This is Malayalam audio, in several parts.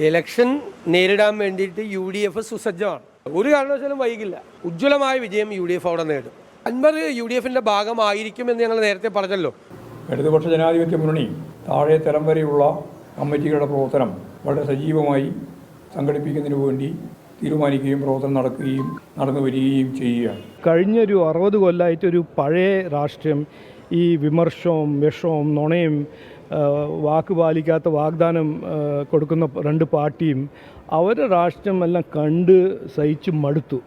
ഇലക്ഷൻ നേരിടാൻ വേണ്ടിയിട്ട് UDF സുസജ്ജമാണ്. ഒരു കാരണവശാലും വൈകില്ല. ഉജ്ജ്വലമായ വിജയം UDF അവിടെ നേടും. അൻവർ UDFിൻ്റെ ഭാഗമായിരിക്കുമെന്ന് ഞങ്ങൾ നേരത്തെ പറഞ്ഞല്ലോ. ഇടതുപക്ഷ ജനാധിപത്യ മുന്നണി താഴെ തലം വരെയുള്ള കമ്മിറ്റികളുടെ പ്രവർത്തനം വളരെ സജീവമായി സംഘടിപ്പിക്കുന്നതിന് വേണ്ടി തീരുമാനിക്കുകയും പ്രവർത്തനം നടന്നു വരികയും ചെയ്യുകയാണ്. കഴിഞ്ഞൊരു 60 കൊല്ലമായിട്ടൊരു പഴയ രാഷ്ട്രീയം, ഈ വിമർശവും വിഷവും നുണയും വാക്ക് പാലിക്കാത്ത വാഗ്ദാനം കൊടുക്കുന്ന 2 പാർട്ടിയും അവരുടെ രാഷ്ട്രീയം എല്ലാം കണ്ട് സഹിച്ച് മടുത്തു.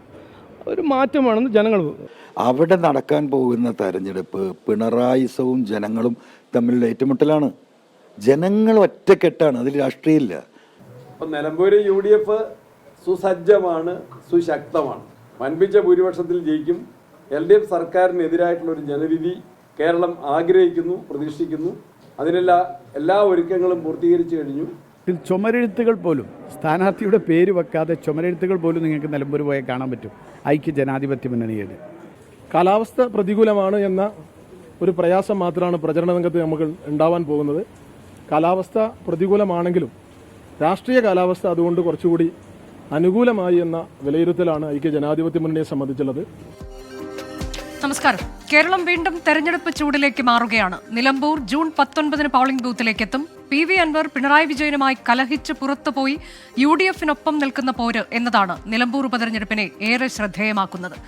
ഒരു മാറ്റമാണെന്ന് ജനങ്ങൾ. അവിടെ നടക്കാൻ പോകുന്ന തെരഞ്ഞെടുപ്പ് പിണറായിസവും ജനങ്ങളും തമ്മിലുള്ള ഏറ്റുമുട്ടലാണ്. ജനങ്ങൾ ഒറ്റക്കെട്ടാണ്, അതിൽ രാഷ്ട്രീയമില്ല. അപ്പം നിലമ്പൂര് UDF സുസജ്ജമാണ്, സുശക്തമാണ്, വൻപിച്ച ഭൂരിപക്ഷത്തിൽ ജയിക്കും. LDF സർക്കാരിനെതിരായിട്ടുള്ളൊരു ജനവിധി കേരളം ആഗ്രഹിക്കുന്നു, പ്രതീക്ഷിക്കുന്നു. അതിനുള്ള എല്ലാ ഒരുക്കങ്ങളും പൂർത്തീകരിച്ചു കഴിഞ്ഞു. ചുമരെഴുത്തുകൾ പോലും, സ്ഥാനാർത്ഥിയുടെ പേര് വെക്കാതെ ചുമരെഴുത്തുകൾ പോലും നിങ്ങൾക്ക് നിലമ്പൂർ പോയാൽ കാണാൻ പറ്റും. ഐക്യ ജനാധിപത്യ മുന്നണിയുടെ കാലാവസ്ഥ പ്രതികൂലമാണ് എന്ന ഒരു പ്രയാസം മാത്രമാണ് പ്രചരണ രംഗത്ത് നമുക്ക് ഉണ്ടാവാൻ പോകുന്നത്. കാലാവസ്ഥ പ്രതികൂലമാണെങ്കിലും രാഷ്ട്രീയ കാലാവസ്ഥ അതുകൊണ്ട് കുറച്ചുകൂടി അനുകൂലമായി എന്ന വിലയിരുത്തലാണ് ഐക്യ ജനാധിപത്യ മുന്നണിയെ സംബന്ധിച്ചുള്ളത്. നമസ്കാരം. കേരളം വീണ്ടും തെരഞ്ഞെടുപ്പ് ചൂടിലേക്ക് മാറുകയാണ്. നിലമ്പൂർ ജൂൺ 19 പോളിംഗ് ബൂത്തിലേക്ക് എത്തും. PV അൻവർ പിണറായി വിജയനുമായി കലഹിച്ച് പുറത്തുപോയി UDFിനൊപ്പം നിൽക്കുന്ന പോര് എന്നതാണ് നിലമ്പൂർ ഉപതെരഞ്ഞെടുപ്പിനെ ഏറെ ശ്രദ്ധേയമാക്കുന്നത്.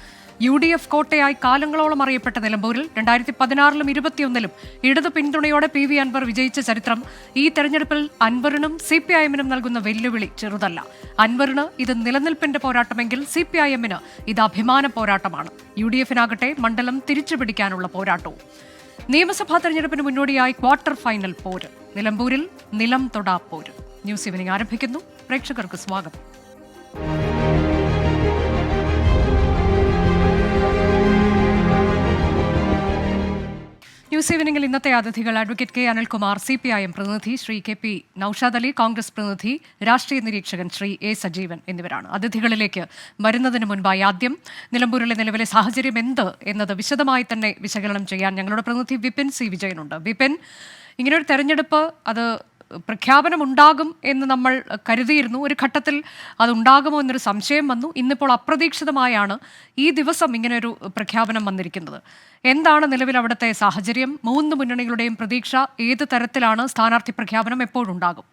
UDF കോട്ടയായി കാലങ്ങളോളം അറിയപ്പെട്ട നിലമ്പൂരിൽ 2016-ലും 2021-ലും ഇടതു പിന്തുണയോടെ PV അൻവർ വിജയിച്ച ചരിത്രം ഈ തെരഞ്ഞെടുപ്പിൽ അൻവറിനും CPIM-നും നൽകുന്ന വെല്ലുവിളി ചെറുതല്ല. അൻവറിന് ഇത് നിലനിൽപ്പിന്റെ പോരാട്ടമെങ്കിൽ CPIM-ന് ഇത് അഭിമാന പോരാട്ടമാണ്. UDFിനാകട്ടെ മണ്ഡലം തിരിച്ചുപിടിക്കാനുള്ള പോരാട്ടവും. നിയമസഭാ തെരഞ്ഞെടുപ്പിന് മുന്നോടിയായി ക്വാർട്ടർ ഫൈനൽ പോര്. നിലമ്പൂരിൽ നിലം തൊടാ പോര്. ന്യൂസ് ഈവനിംഗ് ആരംഭിക്കുന്നു. പ്രേക്ഷകർക്ക് സ്വാഗതം. ന്യൂസ് ഈവനിംഗിൽ ഇന്നത്തെ അതിഥികൾ അഡ്വക്കേറ്റ് K അനിൽകുമാർ, CPIM പ്രതിനിധി, ശ്രീ KP നൌഷാദ് അലി, കോൺഗ്രസ് പ്രതിനിധി, രാഷ്ട്രീയ നിരീക്ഷകൻ ശ്രീ A സജീവൻ എന്നിവരാണ്. അതിഥികളിലേക്ക് വരുന്നതിന് മുൻപായി ആദ്യം നിലമ്പൂരിലെ നിലവിലെ സാഹചര്യം എന്ത് എന്നത് വിശദമായി തന്നെ വിശകലനം ചെയ്യാൻ ഞങ്ങളുടെ പ്രതിനിധി വിപിൻ C വിജയനുണ്ട്. വിപിൻ, ഇങ്ങനൊരു തെരഞ്ഞെടുപ്പ് അത് പ്രഖ്യാപനമുണ്ടാകും എന്ന് നമ്മൾ കരുതിയിരുന്നു. ഒരു ഘട്ടത്തിൽ അതുണ്ടാകുമോ എന്നൊരു സംശയം വന്നു. ഇന്നിപ്പോൾ അപ്രതീക്ഷിതമായാണ് ഈ ദിവസം ഇങ്ങനെയൊരു പ്രഖ്യാപനം വന്നിരിക്കുന്നത്. എന്താണ് നിലവിൽ അവിടുത്തെ സാഹചര്യം? 3 മുന്നണികളുടെയും പ്രതീക്ഷ ഏത് തരത്തിലാണ്? സ്ഥാനാർത്ഥി പ്രഖ്യാപനം എപ്പോഴുണ്ടാകും?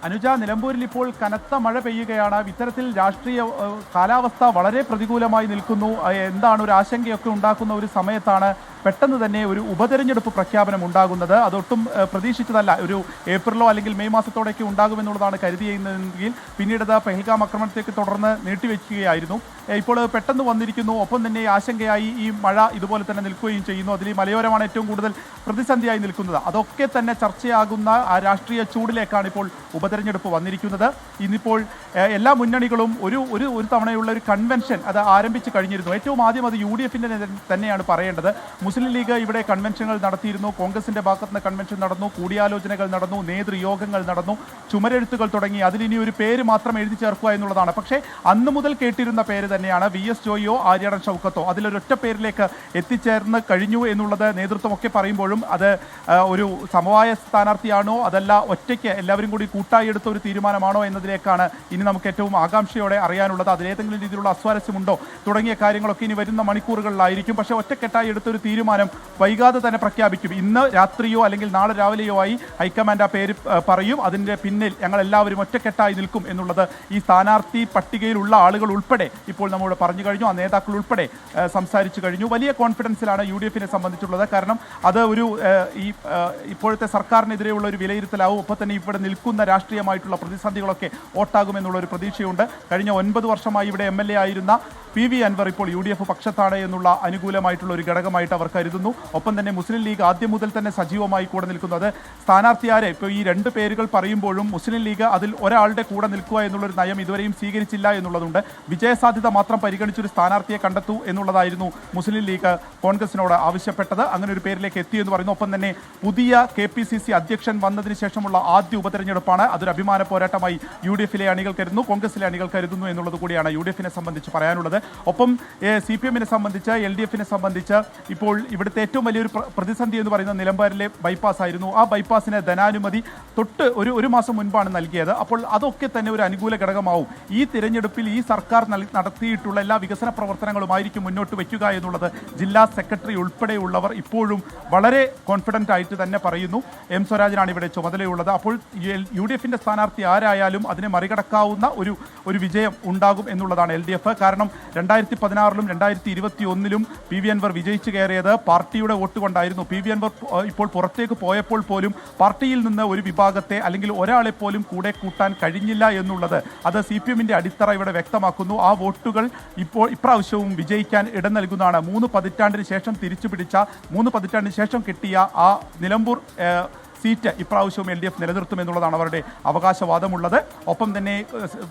അനുജ, നിലമ്പൂരിൽ ഇപ്പോൾ കനത്ത മഴ പെയ്യുകയാണ്. ഇത്തരത്തിൽ രാഷ്ട്രീയ കാലാവസ്ഥ വളരെ പ്രതികൂലമായി നിൽക്കുന്നു. എന്താണ് ഒരു ആശങ്കയൊക്കെ ഉണ്ടാക്കുന്ന ഒരു സമയത്താണ് പെട്ടെന്ന് തന്നെ ഒരു ഉപതെരഞ്ഞെടുപ്പ് പ്രഖ്യാപനം ഉണ്ടാകുന്നത്. അതൊട്ടും പ്രതീക്ഷിച്ചതല്ല. ഒരു ഏപ്രിലോ അല്ലെങ്കിൽ മെയ് മാസത്തോടെയൊക്കെ ഉണ്ടാകുമെന്നുള്ളതാണ് കരുതിയിരുന്നതെങ്കിൽ പിന്നീട് പെഹൽഗാം ആക്രമണത്തേക്ക് തുടർന്ന് നീട്ടിവെക്കുകയായിരുന്നു. ഇപ്പോൾ പെട്ടെന്ന് വന്നിരിക്കുന്നു. ഒപ്പം തന്നെ ആശങ്കയായി ഈ മഴ ഇതുപോലെ തന്നെ നിൽക്കുകയും ചെയ്യുന്നു. അതിൽ മലയോരമാണ് ഏറ്റവും കൂടുതൽ പ്രതിസന്ധിയായി നിൽക്കുന്നത്. അതൊക്കെ തന്നെ ചർച്ചയാകുന്ന ആ രാഷ്ട്രീയ ചൂടിലേക്കാണ് ഇപ്പോൾ ഉപതെരഞ്ഞെടുപ്പ് വന്നിരിക്കുന്നത്. ഇന്നിപ്പോൾ എല്ലാ മുന്നണികളും ഒരു തവണയുള്ള ഒരു കൺവെൻഷൻ അത് ആരംഭിച്ച് കഴിഞ്ഞിരുന്നു. ഏറ്റവും ആദ്യം അത് UDFിൻ്റെ തന്നെയാണ് പറയേണ്ടത്. മുസ്ലിം ലീഗ് ഇവിടെ കൺവെൻഷനുകൾ നടത്തിയിരുന്നു. കോൺഗ്രസിന്റെ ഭാഗത്തുനിന്ന് കൺവെൻഷൻ നടന്നു, കൂടിയാലോചനകൾ നടന്നു, നേതൃയോഗങ്ങൾ നടന്നു, ചുമരെഴുത്തുകൾ തുടങ്ങി. അതിലിനി ഒരു പേര് മാത്രം എഴുതി ചേർക്കുക എന്നുള്ളതാണ്. പക്ഷേ അന്ന് മുതൽ കേട്ടിരുന്ന പേര് തന്നെയാണ് VS ജോയിയോ ആര്യാടൻ ഷൗക്കത്തോ. അതിലൊരൊറ്റ പേരിലേക്ക് എത്തിച്ചേർന്ന് കഴിഞ്ഞു എന്നുള്ളത് നേതൃത്വമൊക്കെ പറയുമ്പോഴും അത് ഒരു സമവായ സ്ഥാനാർത്ഥിയാണോ അതല്ല ഒറ്റയ്ക്ക് എല്ലാവരും കൂടി കൂട്ടായി എടുത്ത ഒരു തീരുമാനമാണോ എന്നതിലേക്കാണ് ഇനി നമുക്ക് ഏറ്റവും ആകാംക്ഷയോടെ അറിയാനുള്ളത്. അതിലേതെങ്കിലും രീതിയിലുള്ള അസ്വാരസ്യമുണ്ടോ തുടങ്ങിയ കാര്യങ്ങളൊക്കെ ഇനി വരുന്ന മണിക്കൂറുകളിലായിരിക്കും. പക്ഷേ ഒറ്റക്കെട്ടായി എടുത്തൊരു തീരുമാനം വൈകാതെ തന്നെ പ്രഖ്യാപിക്കും. ഇന്ന് രാത്രിയോ അല്ലെങ്കിൽ നാളെ രാവിലെയോ ആയി ഹൈക്കമാൻഡ് ആ പേര് പറയും. അതിൻ്റെ പിന്നിൽ ഞങ്ങൾ എല്ലാവരും ഒറ്റക്കെട്ടായി നിൽക്കും എന്നുള്ളത് ഈ സ്ഥാനാർത്ഥി പട്ടികയിലുള്ള ആളുകൾ ഉൾപ്പെടെ ഇപ്പോൾ നമ്മോട് പറഞ്ഞു കഴിഞ്ഞു. ആ നേതാക്കൾ ഉൾപ്പെടെ സംസാരിച്ചു കഴിഞ്ഞു. വലിയ കോൺഫിഡൻസിലാണ് UDFിനെ സംബന്ധിച്ചുള്ളത്. കാരണം അത് ഒരു ഇപ്പോഴത്തെ സർക്കാരിനെതിരെയുള്ള ഒരു വിലയിരുത്തലാവും. ഒപ്പം തന്നെ ഇവിടെ നിൽക്കുന്ന രാഷ്ട്രീയമായിട്ടുള്ള പ്രതിസന്ധികളൊക്കെ ഓട്ടാകുമെന്നുള്ളൊരു പ്രതീക്ഷയുണ്ട്. കഴിഞ്ഞ 9 വർഷമായി ഇവിടെ MLA ആയിരുന്ന PV അൻവർ ഇപ്പോൾ UDF പക്ഷത്താണ് എന്നുള്ള അനുകൂലമായിട്ടുള്ള ഒരു ഘടകമായിട്ട് അവർ കരുതുന്നു. ഒപ്പം തന്നെ മുസ്ലിം ലീഗ് ആദ്യം മുതൽ തന്നെ സജീവമായി കൂടെ നിൽക്കുന്നത്. സ്ഥാനാർത്ഥിയാരെ ഇപ്പോൾ ഈ 2 പേരുകൾ പറയുമ്പോഴും മുസ്ലിം ലീഗ് അതിൽ ഒരാളുടെ കൂടെ നിൽക്കുക എന്നുള്ളൊരു നയം ഇതുവരെയും സ്വീകരിച്ചില്ല എന്നുള്ളതുണ്ട്. വിജയസാധ്യത മാത്രം പരിഗണിച്ചൊരു സ്ഥാനാർത്ഥിയെ കണ്ടെത്തൂ എന്നുള്ളതായിരുന്നു മുസ്ലിം ലീഗ് കോൺഗ്രസിനോട് ആവശ്യപ്പെട്ടത്. അങ്ങനെ ഒരു പേരിലേക്ക് എത്തിയെന്ന് പറയുന്നു. ഒപ്പം തന്നെ പുതിയ KPCC അധ്യക്ഷൻ വന്നതിന് ശേഷമുള്ള ആദ്യ ഉപതെരഞ്ഞെടുപ്പാണ്. അതൊരു അഭിമാന പോരാട്ടമായി UDFിലെ അണികൾ കരുതുന്നു, കോൺഗ്രസിലെ അണികൾ കരുതുന്നു എന്നുള്ളത് കൂടിയാണ് UDFിനെ സംബന്ധിച്ച് പറയാനുള്ളത്. ഒപ്പം CPM-നെ സംബന്ധിച്ച് LDF-നെ സംബന്ധിച്ച് ഇപ്പോൾ ഇവിടുത്തെ ഏറ്റവും വലിയൊരു പ്രതിസന്ധി എന്ന് പറയുന്നത് നിലമ്പൂരിലെ ബൈപ്പാസ് ആയിരുന്നു. ആ ബൈപ്പാസിന് ധനാനുമതി തൊട്ട് ഒരു മാസം മുൻപാണ് നൽകിയത്. അപ്പോൾ അതൊക്കെ തന്നെ ഒരു അനുകൂല ഘടകമാവും. ഈ തിരഞ്ഞെടുപ്പിൽ ഈ സർക്കാർ നടത്തിയിട്ടുള്ള എല്ലാ വികസന പ്രവർത്തനങ്ങളുമായിരിക്കും മുന്നോട്ട് വയ്ക്കുക എന്നുള്ളത് ജില്ലാ സെക്രട്ടറി ഉൾപ്പെടെയുള്ളവർ ഇപ്പോഴും വളരെ കോൺഫിഡൻ്റ് ആയിട്ട് തന്നെ പറയുന്നു. എം സ്വരാജനാണ് ഇവിടെ ചുമതലയുള്ളത്. അപ്പോൾ UDFിൻ്റെ സ്ഥാനാർത്ഥി ആരായാലും അതിനെ മറികടക്കാവുന്ന ഒരു വിജയം ഉണ്ടാകും എന്നുള്ളതാണ് LDF. കാരണം 2016-ലും 2021-ലും PV അൻവർ വിജയിച്ചു കയറിയത് പാർട്ടിയുടെ വോട്ട് കൊണ്ടായിരുന്നു. PV അൻവർ ഇപ്പോൾ പുറത്തേക്ക് പോയപ്പോൾ പോലും പാർട്ടിയിൽ നിന്ന് ഒരു വിഭാഗത്തെ അല്ലെങ്കിൽ ഒരാളെ പോലും കൂടെ കൂട്ടാൻ കഴിഞ്ഞില്ല എന്നുള്ളത് അത് CPMൻ്റെ അടിത്തറ ഇവിടെ വ്യക്തമാക്കുന്നു. ആ വോട്ടുകൾ ഇപ്രാവശ്യവും വിജയിക്കാൻ ഇടം നൽകുന്നതാണ്. 3 പതിറ്റാണ്ടിന് ശേഷം തിരിച്ചു പിടിച്ച 3 പതിറ്റാണ്ടിന് ശേഷം കിട്ടിയ ആ നിലമ്പൂർ സീറ്റ് ഇപ്രാവശ്യവും LDF നിലനിർത്തുമെന്നുള്ളതാണ് അവരുടെ അവകാശവാദമുള്ളത്. ഒപ്പം തന്നെ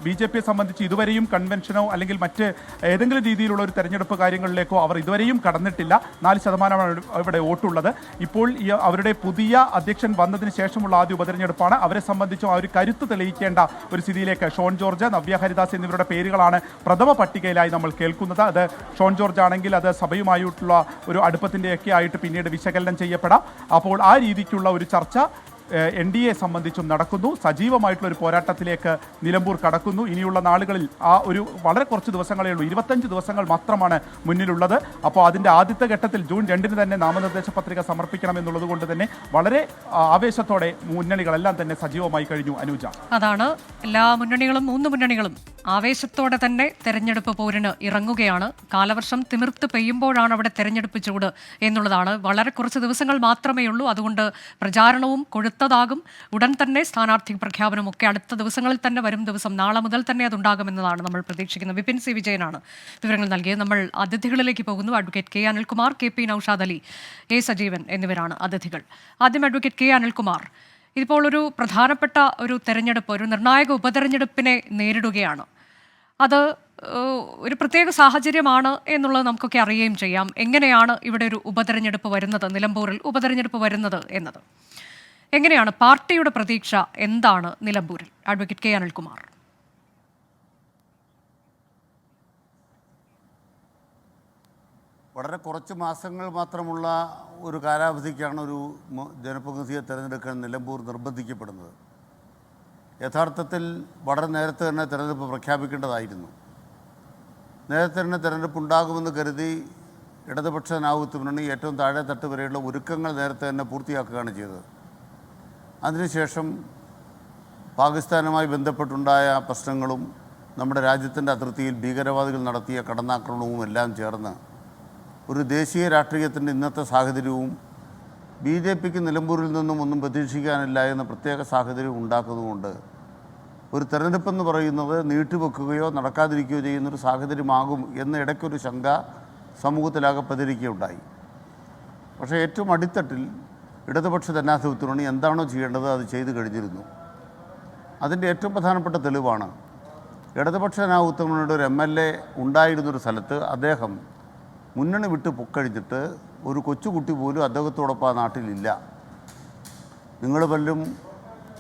BJPയെ സംബന്ധിച്ച് ഇതുവരെയും കൺവെൻഷനോ അല്ലെങ്കിൽ മറ്റ് ഏതെങ്കിലും രീതിയിലുള്ള ഒരു തെരഞ്ഞെടുപ്പ് കാര്യങ്ങളിലേക്കോ അവർ ഇതുവരെയും കടന്നിട്ടില്ല. 4% ഇവിടെ വോട്ടുള്ളത്. ഇപ്പോൾ അവരുടെ പുതിയ അധ്യക്ഷൻ വന്നതിന് ശേഷമുള്ള ആദ്യ ഉപതെരഞ്ഞെടുപ്പാണ്. അവരെ സംബന്ധിച്ചും ആ ഒരു കരുത്ത് തെളിയിക്കേണ്ട ഒരു സ്ഥിതിയിലേക്ക് ഷോൺ ജോർജ്, നവ്യ ഹരിദാസ് എന്നിവരുടെ പേരുകളാണ് പ്രഥമ പട്ടികയിലായി നമ്മൾ കേൾക്കുന്നത്. അത് ഷോൺ ജോർജ് ആണെങ്കിൽ അത് സഭയുമായിട്ടുള്ള ഒരു അടുപ്പത്തിൻ്റെയൊക്കെ ആയിട്ട് പിന്നീട് വിശകലനം ചെയ്യപ്പെടാം. അപ്പോൾ ആ രീതിക്കുള്ള ഒരു ചർച്ച NDA സംബന്ധിച്ചും നടക്കുന്നു. സജീവമായിട്ടുള്ള ഒരു പോരാട്ടത്തിലേക്ക് നിലമ്പൂർ കടക്കുന്നു. ഇനിയുള്ള നാളുകളിൽ ആ ഒരു വളരെ കുറച്ച് ദിവസങ്ങളേ ഉള്ളൂ, 25 ദിവസങ്ങൾ മാത്രമാണ് മുന്നിലുള്ളത്. അപ്പോൾ അതിൻ്റെ ആദ്യത്തെ ഘട്ടത്തിൽ ജൂൺ 2-ന് തന്നെ നാമനിർദ്ദേശ പത്രിക സമർപ്പിക്കണം എന്നുള്ളത് കൊണ്ട് തന്നെ വളരെ ആവേശത്തോടെ മുന്നണികളെല്ലാം തന്നെ സജീവമായി കഴിഞ്ഞു. അനുജ, അതാണ് എല്ലാ മുന്നണികളും 3 മുന്നണികളും ആവേശത്തോടെ തന്നെ തെരഞ്ഞെടുപ്പ് പോരിന് ഇറങ്ങുകയാണ്. കാലവർഷം തിമിർത്ത് പെയ്യുമ്പോഴാണ് അവിടെ തെരഞ്ഞെടുപ്പ് ചൂട് എന്നുള്ളതാണ്. വളരെ കുറച്ച് ദിവസങ്ങൾ മാത്രമേ ഉള്ളൂ. അതുകൊണ്ട് പ്രചാരണവും കൊഴുത്തതാകും. ഉടൻ തന്നെ സ്ഥാനാർത്ഥി പ്രഖ്യാപനം ഒക്കെ അടുത്ത ദിവസങ്ങളിൽ തന്നെ വരും. ദിവസം നാളെ മുതൽ തന്നെ അതുണ്ടാകുമെന്നതാണ് നമ്മൾ പ്രതീക്ഷിക്കുന്നത്. വിപിൻ സി വിജയനാണ് വിവരങ്ങൾ നൽകിയത്. നമ്മൾ അതിഥികളിലേക്ക് പോകുന്നു. Advocate K Anilkumar, KP Noushad Ali, A Sajeevan എന്നിവരാണ് അതിഥികൾ. ആദ്യം അഡ്വക്കേറ്റ് കെ അനിൽകുമാർ, ഇതിപ്പോൾ ഒരു പ്രധാനപ്പെട്ട ഒരു തെരഞ്ഞെടുപ്പ്, ഒരു നിർണായക ഉപതെരഞ്ഞെടുപ്പിനെ നേരിടുകയാണ്. അത് ഒരു പ്രത്യേക സാഹചര്യമാണ് എന്നുള്ളത് നമുക്കൊക്കെ അറിയുകയും ചെയ്യാം. എങ്ങനെയാണ് ഇവിടെ ഒരു ഉപതെരഞ്ഞെടുപ്പ് വരുന്നത്, നിലമ്പൂരിൽ ഉപതെരഞ്ഞെടുപ്പ് വരുന്നത് എന്നത് എങ്ങനെയാണ്? പാർട്ടിയുടെ പ്രതീക്ഷ എന്താണ് നിലമ്പൂരിൽ? Advocate K Anilkumar. വളരെ കുറച്ച് മാസങ്ങൾ മാത്രമുള്ള ഒരു കാലാവധിക്കാണ് ഒരു ജനപ്രതിനിധിയെ തിരഞ്ഞെടുക്കാൻ നിലമ്പൂർ നിർബന്ധിക്കപ്പെടുന്നത്. യഥാർത്ഥത്തിൽ വളരെ നേരത്തെ തന്നെ തിരഞ്ഞെടുപ്പ് പ്രഖ്യാപിക്കേണ്ടതായിരുന്നു. നേരത്തെ തന്നെ തിരഞ്ഞെടുപ്പ് ഉണ്ടാകുമെന്ന് കരുതി ഇടതുപക്ഷ ജനാധിപത്യ മുന്നണി ഏറ്റവും താഴെ തട്ട് വരെയുള്ള ഒരുക്കങ്ങൾ നേരത്തെ തന്നെ പൂർത്തിയാക്കുകയാണ് ചെയ്തത്. അതിനുശേഷം പാകിസ്ഥാനുമായി ബന്ധപ്പെട്ടുണ്ടായ പ്രശ്നങ്ങളും നമ്മുടെ രാജ്യത്തിൻ്റെ അതിർത്തിയിൽ ഭീകരവാദികൾ നടത്തിയ കടന്നാക്രമണവും എല്ലാം ചേർന്ന് ഒരു ദേശീയ രാഷ്ട്രീയത്തിൻ്റെ ഇന്നത്തെ സാഹചര്യവും BJPക്ക് നിലമ്പൂരിൽ നിന്നും ഒന്നും പ്രതീക്ഷിക്കാനില്ല എന്ന പ്രത്യേക സാഹചര്യം ഉണ്ടാക്കുന്നതുകൊണ്ട് ഒരു തെരഞ്ഞെടുപ്പെന്ന് പറയുന്നത് നീട്ടിവെക്കുകയോ നടക്കാതിരിക്കുകയോ ചെയ്യുന്നൊരു സാഹചര്യമാകും എന്ന ഇടയ്ക്കൊരു ശങ്ക സമൂഹത്തിലാകെ പ്രചരിക്കുകയുണ്ടായി. പക്ഷേ ഏറ്റവും അടിത്തട്ടിൽ ഇടതുപക്ഷ ജനാധിപത്യ മുന്നണി എന്താണോ ചെയ്യേണ്ടത് അത് ചെയ്തു കഴിഞ്ഞിരുന്നു. അതിൻ്റെ ഏറ്റവും പ്രധാനപ്പെട്ട തെളിവാണ് ഇടതുപക്ഷ ജനാധിപത്യ മുന്നണിയുടെ ഒരു MLA ഉണ്ടായിരുന്നൊരു സ്ഥലത്ത് അദ്ദേഹം മുന്നണി വിട്ട് പൊക്കഴിഞ്ഞിട്ട് ഒരു കൊച്ചുകുട്ടി പോലും അദ്ദേഹത്തോടൊപ്പം ആ നാട്ടിലില്ല. നിങ്ങൾ പലരും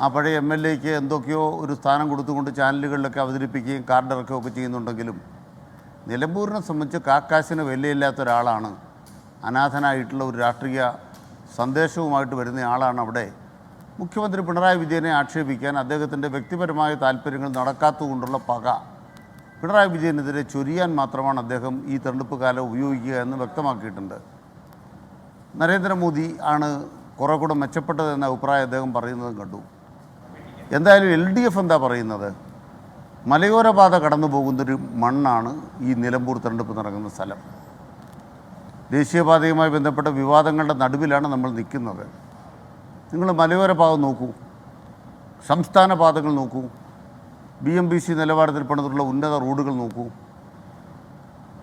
ആ പഴയ MLAക്ക് എന്തൊക്കെയോ ഒരു സ്ഥാനം കൊടുത്തുകൊണ്ട് ചാനലുകളിലൊക്കെ അവതരിപ്പിക്കുകയും കാർഡിറക്കുകയൊക്കെ ചെയ്യുന്നുണ്ടെങ്കിലും നിലമ്പൂരിനെ സംബന്ധിച്ച് കാക്കാശിന് വിലയില്ലാത്ത ഒരാളാണ്. അനാഥനായിട്ടുള്ള ഒരു രാഷ്ട്രീയ സന്ദേശവുമായിട്ട് വരുന്ന ആളാണ് അവിടെ. മുഖ്യമന്ത്രി പിണറായി വിജയനെ ആക്ഷേപിക്കാൻ അദ്ദേഹത്തിൻ്റെ വ്യക്തിപരമായ താല്പര്യങ്ങൾ നടക്കാത്തതുകൊണ്ടുള്ള പക പിണറായി വിജയനെതിരെ ചൊരിയാൻ മാത്രമാണ് അദ്ദേഹം ഈ തെരഞ്ഞെടുപ്പ് കാലം ഉപയോഗിക്കുക എന്ന് വ്യക്തമാക്കിയിട്ടുണ്ട്. നരേന്ദ്രമോദി ആണ് കുറെ കൂടെ മെച്ചപ്പെട്ടതെന്ന അഭിപ്രായം അദ്ദേഹം പറയുന്നതും കണ്ടു. എന്തായാലും LDF എന്താ പറയുന്നത്? മലയോര പാത കടന്നു പോകുന്നൊരു മണ്ണാണ് ഈ നിലമ്പൂർ തെരഞ്ഞെടുപ്പ് നടക്കുന്ന സ്ഥലം. ദേശീയപാതയുമായി ബന്ധപ്പെട്ട വിവാദങ്ങളുടെ നടുവിലാണ് നമ്മൾ നിൽക്കുന്നത്. നിങ്ങൾ മലയോര പാത നോക്കൂ, സംസ്ഥാന പാതകൾ നോക്കൂ, BMBC നിലവാരത്തിൽ പണിതിട്ടുള്ള ഉന്നത റോഡുകൾ നോക്കൂ.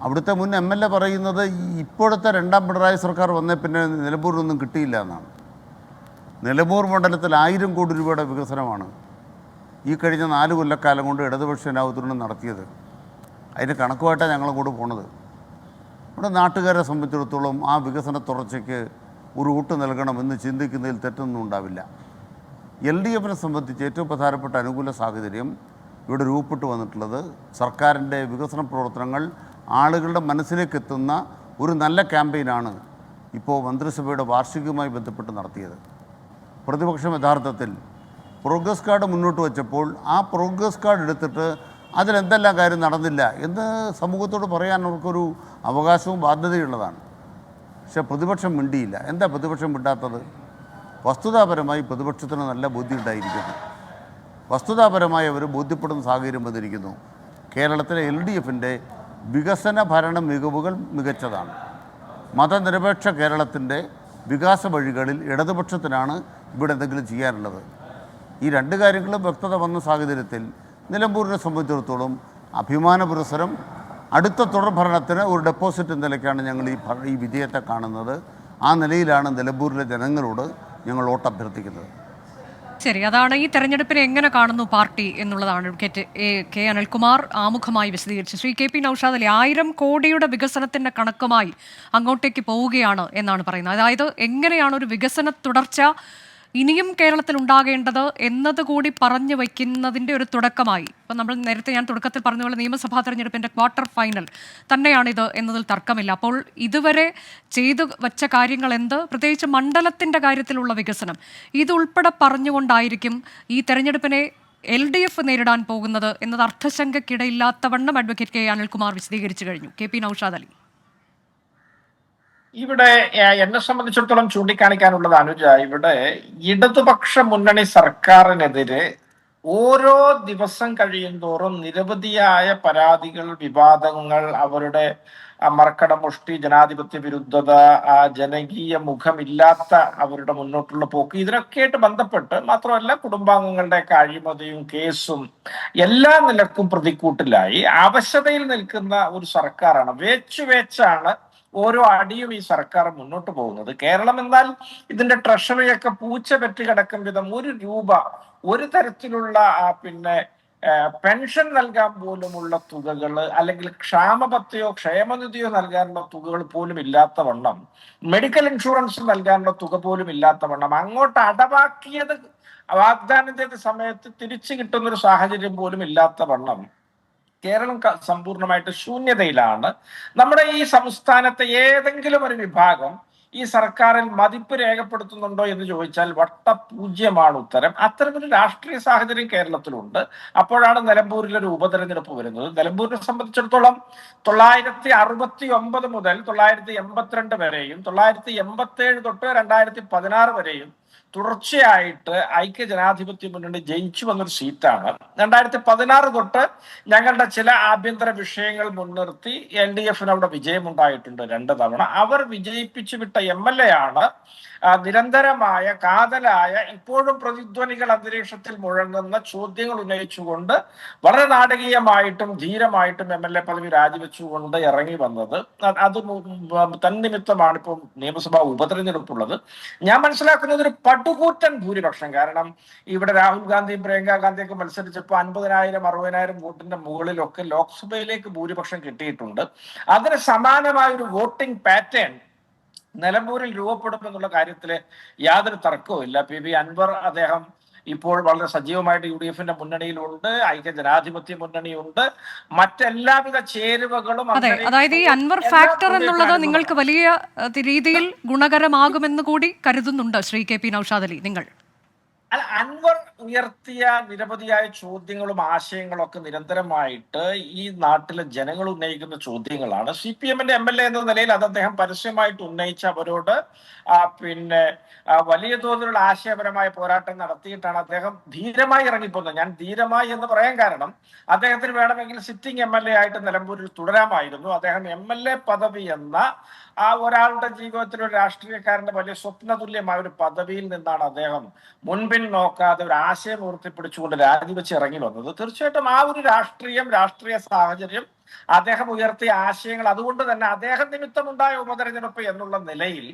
അവിടുത്തെ മുൻ MLA പറയുന്നത് ഇപ്പോഴത്തെ 2ാം പിണറായി സർക്കാർ വന്നേ പിന്നെ നിലമ്പൂരിനൊന്നും കിട്ടിയില്ല എന്നാണ്. നിലമ്പൂർ മണ്ഡലത്തിൽ 1000 കോടി രൂപയുടെ വികസനമാണ് ഈ കഴിഞ്ഞ 4 കൊല്ലക്കാലം കൊണ്ട് ഇടതുപക്ഷ ജനാധിപത്യ നടത്തിയത്. അതിൻ്റെ കണക്കുമായിട്ടാണ് ഞങ്ങളങ്ങോട്ട് പോണത്. ഇവിടെ നാട്ടുകാരെ സംബന്ധിച്ചിടത്തോളം ആ വികസന തുടർച്ചയ്ക്ക് ഒരു വോട്ട് നൽകണമെന്ന് ചിന്തിക്കുന്നതിൽ തെറ്റൊന്നും ഉണ്ടാവില്ല. LDFനെ സംബന്ധിച്ച് ഏറ്റവും പ്രധാനപ്പെട്ട അനുകൂല സാഹചര്യം ഇവിടെ രൂപപ്പെട്ടു വന്നിട്ടുള്ളത് സർക്കാരിൻ്റെ വികസന പ്രവർത്തനങ്ങൾ ആളുകളുടെ മനസ്സിലേക്ക് എത്തുന്ന ഒരു നല്ല ക്യാമ്പയിനാണ് ഇപ്പോൾ മന്ത്രിസഭയുടെ വാർഷികവുമായി ബന്ധപ്പെട്ട് നടത്തിയത്. പ്രതിപക്ഷം യഥാർത്ഥത്തിൽ പ്രോഗ്രസ് കാർഡ് മുന്നോട്ട് വച്ചപ്പോൾ ആ പ്രോഗ്രസ് കാർഡ് എടുത്തിട്ട് അതിലെന്തെല്ലാം കാര്യം നടന്നില്ല എന്ന് സമൂഹത്തോട് പറയാൻ അവർക്കൊരു അവകാശവും ബാധ്യതയുള്ളതാണ്. പക്ഷേ പ്രതിപക്ഷം മിണ്ടിയില്ല. എന്താ പ്രതിപക്ഷം മിണ്ടാത്തത്? വസ്തുതാപരമായി പ്രതിപക്ഷത്തിന് നല്ല ബോധ്യമുണ്ടായിരിക്കുന്നു. വസ്തുതാപരമായി അവർ ബോധ്യപ്പെടുന്ന സാഹചര്യം വന്നിരിക്കുന്നു. കേരളത്തിലെ LDFൻ്റെ വികസന ഭരണ മികവുകൾ മികച്ചതാണ്. മതനിരപേക്ഷ കേരളത്തിൻ്റെ വികാസ വഴികളിൽ ഇടതുപക്ഷത്തിനാണ് ഇവിടെ എന്തെങ്കിലും ചെയ്യാനുള്ളത്. ഈ രണ്ട് കാര്യങ്ങളും വ്യക്തത വന്ന സാഹചര്യത്തിൽ നിലമ്പൂരിനെ സംബന്ധിച്ചിടത്തോളം അഭിമാന പുരസ്സരം അടുത്ത തുടർ ഭരണത്തിന് ഒരു ഡെപ്പോസിറ്റ് എന്ന നിലയ്ക്കാണ് ഞങ്ങൾ ഈ വിജയത്തെ കാണുന്നത്. ആ നിലയിലാണ് നിലമ്പൂരിലെ ജനങ്ങളോട് ഞങ്ങൾ വോട്ട് അഭ്യർത്ഥിക്കുന്നത്. ശരി, അതാണ് ഈ തെരഞ്ഞെടുപ്പിനെ എങ്ങനെ കാണുന്നു പാർട്ടി എന്നുള്ളതാണ് അഡ്വക്കേറ്റ് കെ അനിൽകുമാർ ആമുഖമായി വിശദീകരിച്ചു. ശ്രീ KP നൗഷാദ് അലി, 1000 കോടിയുടെ വികസനത്തിന്റെ കണക്കുമായി അങ്ങോട്ടേക്ക് പോവുകയാണ് എന്നാണ് പറയുന്നത്. അതായത് എങ്ങനെയാണ് ഒരു വികസന തുടർച്ച ഇനിയും കേരളത്തിൽ ഉണ്ടാകേണ്ടത് എന്നതുകൂടി പറഞ്ഞു വയ്ക്കുന്നതിൻ്റെ ഒരു തുടക്കമായി. ഇപ്പം നമ്മൾ നേരത്തെ ഞാൻ തുടക്കത്തിൽ പറഞ്ഞ പോലെ നിയമസഭാ തെരഞ്ഞെടുപ്പിൻ്റെ ക്വാർട്ടർ ഫൈനൽ തന്നെയാണിത് എന്നതിൽ തർക്കമില്ല. അപ്പോൾ ഇതുവരെ ചെയ്തു വച്ച കാര്യങ്ങൾ എന്ത്, പ്രത്യേകിച്ച് മണ്ഡലത്തിൻ്റെ കാര്യത്തിലുള്ള വികസനം, ഇതുൾപ്പെടെ പറഞ്ഞുകൊണ്ടായിരിക്കും ഈ തെരഞ്ഞെടുപ്പിനെ LDF നേരിടാൻ പോകുന്നത് എന്നത് അർത്ഥശങ്കയ്ക്കിടയില്ലാത്തവണ്ണം അഡ്വക്കേറ്റ് കെ അനിൽകുമാർ വിശദീകരിച്ചു കഴിഞ്ഞു. KP നൗഷാദ് അലി, ഇവിടെ എന്നെ സംബന്ധിച്ചിടത്തോളം ചൂണ്ടിക്കാണിക്കാനുള്ളത് അനുജ, ഇവിടെ ഇടതുപക്ഷ മുന്നണി സർക്കാരിനെതിരെ ഓരോ ദിവസം കഴിയുന്തോറും നിരവധിയായ പരാതികൾ, വിവാദങ്ങൾ, അവരുടെ മർക്കടമുഷ്ടി, ജനാധിപത്യ വിരുദ്ധത, ജനകീയ മുഖമില്ലാത്ത അവരുടെ മുന്നോട്ടുള്ള പോക്ക്, ഇതിനൊക്കെയായിട്ട് ബന്ധപ്പെട്ട് മാത്രമല്ല കുടുംബാംഗങ്ങളുടെയൊക്കെ അഴിമതിയും കേസും എല്ലാ നിലക്കും പ്രതിക്കൂട്ടിലായി അവശതയിൽ നിൽക്കുന്ന ഒരു സർക്കാരാണ്. വേച്ചാണ് ഓരോ അടിയും ഈ സർക്കാർ മുന്നോട്ട് പോകുന്നത്. കേരളം എന്നാൽ ഇതിന്റെ ട്രഷറിയൊക്കെ പൂച്ച പെറ്റ് കിടക്കും വിധം ₹1 ഒരു തരത്തിലുള്ള പെൻഷൻ നൽകാൻ പോലുമുള്ള തുകകൾ, അല്ലെങ്കിൽ ക്ഷാമബത്തയോ ക്ഷേമനിധിയോ നൽകാനുള്ള തുകകൾ പോലും ഇല്ലാത്തവണ്ണം, മെഡിക്കൽ ഇൻഷുറൻസ് നൽകാനുള്ള തുക പോലും ഇല്ലാത്തവണ്ണം, അങ്ങോട്ട് അടവാക്കിയത് വാഗ്ദാനം ചെയ്ത സമയത്ത് തിരിച്ചു കിട്ടുന്നൊരു സാഹചര്യം പോലും ഇല്ലാത്തവണ്ണം കേരളം സമ്പൂർണ്ണമായിട്ട് ശൂന്യതയിലാണ്. നമ്മുടെ ഈ സംസ്ഥാനത്തെ ഏതെങ്കിലും ഒരു വിഭാഗം ഈ സർക്കാരിൽ മതിപ്പ് രേഖപ്പെടുത്തുന്നുണ്ടോ എന്ന് ചോദിച്ചാൽ വട്ടപൂജ്യമാണ് ഉത്തരം. അത്തരമൊരു രാഷ്ട്രീയ സാഹചര്യം കേരളത്തിലുണ്ട്. അപ്പോഴാണ് നിലമ്പൂരിലൊരു ഉപതെരഞ്ഞെടുപ്പ് വരുന്നത്. നിലമ്പൂരിനെ സംബന്ധിച്ചിടത്തോളം 969 മുതൽ 982 വരെയും 987 തൊട്ട് 2016 വരെയും തുടർച്ചയായിട്ട് ഐക്യ ജനാധിപത്യ മുന്നണി ജയിച്ചു വന്നൊരു സീറ്റാണ്. 2016 തൊട്ട് ഞങ്ങളുടെ ചില ആഭ്യന്തര വിഷയങ്ങൾ മുൻനിർത്തി LDFന് അവിടെ വിജയമുണ്ടായിട്ടുണ്ട് 2 തവണ. അവർ വിജയിപ്പിച്ചു വിട്ട MLA ആണ് നിരന്തരമായ കാതലായ ഇപ്പോഴും പ്രതിധ്വനികൾ അന്തരീക്ഷത്തിൽ മുഴങ്ങുന്ന ചോദ്യങ്ങൾ ഉന്നയിച്ചുകൊണ്ട് വളരെ നാടകീയമായിട്ടും ധീരമായിട്ടും MLA പദവി രാജിവെച്ചുകൊണ്ട് ഇറങ്ങി വന്നത്. അത് തന്നിമിത്തമാണ് ഇപ്പോൾ നിയമസഭാ ഉപതെരഞ്ഞെടുപ്പുള്ളത്. ഞാൻ മനസ്സിലാക്കുന്നത് ഒരു പടുകൂറ്റൻ ഭൂരിപക്ഷം, കാരണം ഇവിടെ രാഹുൽ ഗാന്ധിയും പ്രിയങ്ക ഗാന്ധിയൊക്കെ മത്സരിച്ചപ്പോൾ 50,000 60,000 വോട്ടിന്റെ മുകളിലൊക്കെ ലോക്സഭയിലേക്ക് ഭൂരിപക്ഷം കിട്ടിയിട്ടുണ്ട്. അതിന് സമാനമായ ഒരു വോട്ടിംഗ് പാറ്റേൺ നിലമ്പൂരിൽ രൂപപ്പെടുമെന്നുള്ള കാര്യത്തിൽ യാതൊരു തർക്കവും ഇല്ല. PV അൻവർ അദ്ദേഹം ഇപ്പോൾ വളരെ സജീവമായിട്ട് UDFന്റെ മുന്നണിയിലുണ്ട്, ഐക്യ ജനാധിപത്യ മുന്നണിയുണ്ട്, മറ്റെല്ലാവിധ ചേരുവകളും. അതെ, അതായത് ഈ അൻവർ ഫാക്ടർ എന്നുള്ളത് നിങ്ങൾക്ക് വലിയ രീതിയിൽ ഗുണകരമാകുമെന്ന് കൂടി കരുതുന്നുണ്ട് ശ്രീ KP നൗഷാദ് അലി നിങ്ങൾ? അൻവർ ഉയർത്തിയ നിരവധിയായ ചോദ്യങ്ങളും ആശയങ്ങളും ഒക്കെ നിരന്തരമായിട്ട് ഈ നാട്ടിലെ ജനങ്ങൾ ഉന്നയിക്കുന്ന ചോദ്യങ്ങളാണ്. CPMന്റെ MLA എന്ന നിലയിൽ അത് അദ്ദേഹം പരസ്യമായിട്ട് ഉന്നയിച്ച അവരോട് വലിയ തോതിലുള്ള ആശയപരമായ പോരാട്ടം നടത്തിയിട്ടാണ് അദ്ദേഹം ധീരമായി ഇറങ്ങിപ്പോകുന്നത്. ഞാൻ ധീരമായി എന്ന് പറയാൻ കാരണം അദ്ദേഹത്തിന് വേണമെങ്കിൽ സിറ്റിംഗ് MLA ആയിട്ട് നിലമ്പൂരിൽ തുടരാമായിരുന്നു. അദ്ദേഹം MLA പദവി എന്ന ഒരാളുടെ ജീവിതത്തിൽ ഒരു രാഷ്ട്രീയക്കാരന്റെ വലിയ സ്വപ്നതുല്യമായ ഒരു പദവിയിൽ നിന്നാണ് അദ്ദേഹം മുൻപിൽ നോക്കാതെ ഒരു ആശയം ഉയർത്തിപ്പിടിച്ചുകൊണ്ട് രാജിവെച്ച് ഇറങ്ങി വന്നത്. തീർച്ചയായിട്ടും ആ ഒരു രാഷ്ട്രീയ സാഹചര്യം, അദ്ദേഹം ഉയർത്തിയ ആശയങ്ങൾ, അതുകൊണ്ട് തന്നെ അദ്ദേഹം നിമിത്തമുണ്ടായ ഉപതെരഞ്ഞെടുപ്പ് എന്നുള്ള നിലയിൽ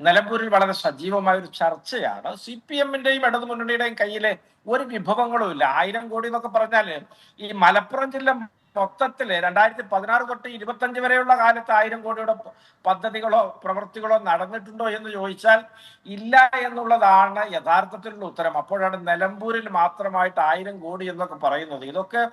നിലമ്പൂരിൽ വളരെ സജീവമായ ഒരു ചർച്ചയാണ്. CPMന്റെയും ഇടതുമുന്നണിയുടെയും കയ്യിലെ ഒരു വിഭവങ്ങളും ഇല്ല. 1000 കോടി എന്നൊക്കെ പറഞ്ഞാല് ഈ മലപ്പുറം ജില്ല മൊത്തത്തില് 2016 തൊട്ട് 25 വരെയുള്ള കാലത്ത് 1000 കോടിയുടെ പദ്ധതികളോ പ്രവൃത്തികളോ നടന്നിട്ടുണ്ടോ എന്ന് ചോദിച്ചാൽ ഇല്ല എന്നുള്ളതാണ് യഥാർത്ഥത്തിലുള്ള ഉത്തരം. അപ്പോഴാണ് നിലമ്പൂരിൽ മാത്രമായിട്ട് 1000 കോടി എന്നൊക്കെ പറയുന്നത്. ഇതൊക്കെ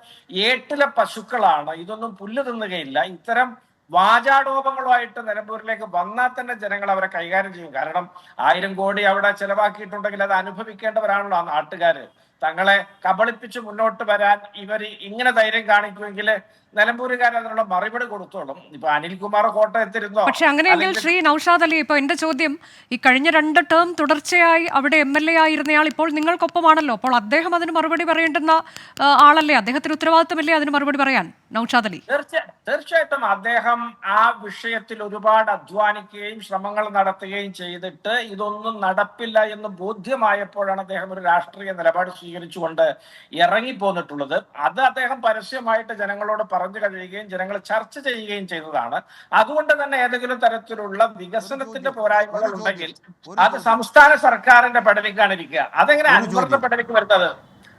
ഏട്ടിലെ പശുക്കളാണ്, ഇതൊന്നും പുല്ല് തിന്നുകയില്ല. ഇത്തരം വാചാടോപങ്ങളുമായിട്ട് നിലമ്പൂരിലേക്ക് വന്നാൽ തന്നെ ജനങ്ങൾ അവരെ കൈകാര്യം ചെയ്യും. കാരണം 1000 കോടി അവിടെ ചെലവാക്കിയിട്ടുണ്ടെങ്കിൽ അത് അനുഭവിക്കേണ്ടവരാണല്ലോ ആ നാട്ടുകാര്. തങ്ങളെ കബളിപ്പിച്ച് മുന്നോട്ട് വരാൻ ഇവർ ഇങ്ങനെ ധൈര്യം കാണിക്കുമെങ്കിൽ നിലമ്പൂരുകാരൻ അതിനുള്ള മറുപടി കൊടുത്തോളും. ഇപ്പൊ അനിൽകുമാർ കോട്ടയത്തിരുന്നോ? പക്ഷെ അങ്ങനെയെങ്കിൽ ശ്രീ നൌഷാദ് അലി, ഇപ്പൊ എന്റെ ചോദ്യം, ഈ കഴിഞ്ഞ 2 ടേം തുടർച്ചയായി അവിടെ MLA ആയിരുന്നയാൾ ഇപ്പോൾ നിങ്ങൾക്കൊപ്പമാണല്ലോ. അപ്പോൾ അദ്ദേഹം അതിന് മറുപടി പറയേണ്ടുന്ന ആളല്ലേ? അദ്ദേഹത്തിന് ഉത്തരവാദിത്തമല്ലേ അതിന് മറുപടി പറയാൻ? നൌഷാദ് അലി, തീർച്ചയായിട്ടും അദ്ദേഹം ആ വിഷയത്തിൽ ഒരുപാട് അധ്വാനിക്കുകയും ശ്രമങ്ങൾ നടത്തുകയും ചെയ്തിട്ട് ഇതൊന്നും നടപ്പില്ല എന്ന് ബോധ്യമായപ്പോഴാണ് അദ്ദേഹം ഒരു രാഷ്ട്രീയ നിലപാട് സ്വീകരിച്ചുകൊണ്ട് ഇറങ്ങിപ്പോന്നിട്ടുള്ളത്. അത് അദ്ദേഹം പരസ്യമായിട്ട് ജനങ്ങളോട് പറഞ്ഞു കഴിയുകയും ജനങ്ങൾ ചർച്ച ചെയ്യുകയും ചെയ്തതാണ്. അതുകൊണ്ട് തന്നെ ഏതെങ്കിലും തരത്തിലുള്ള വികസനത്തിന്റെ പോരായ്മകൾ ഉണ്ടെങ്കിൽ അത് സംസ്ഥാന സർക്കാരിന്റെ പടവിക്കാണ് ഇരിക്കുക. അതെങ്ങനെ അൻവറിന്റെ പടവിക്ക് വരുന്നത്?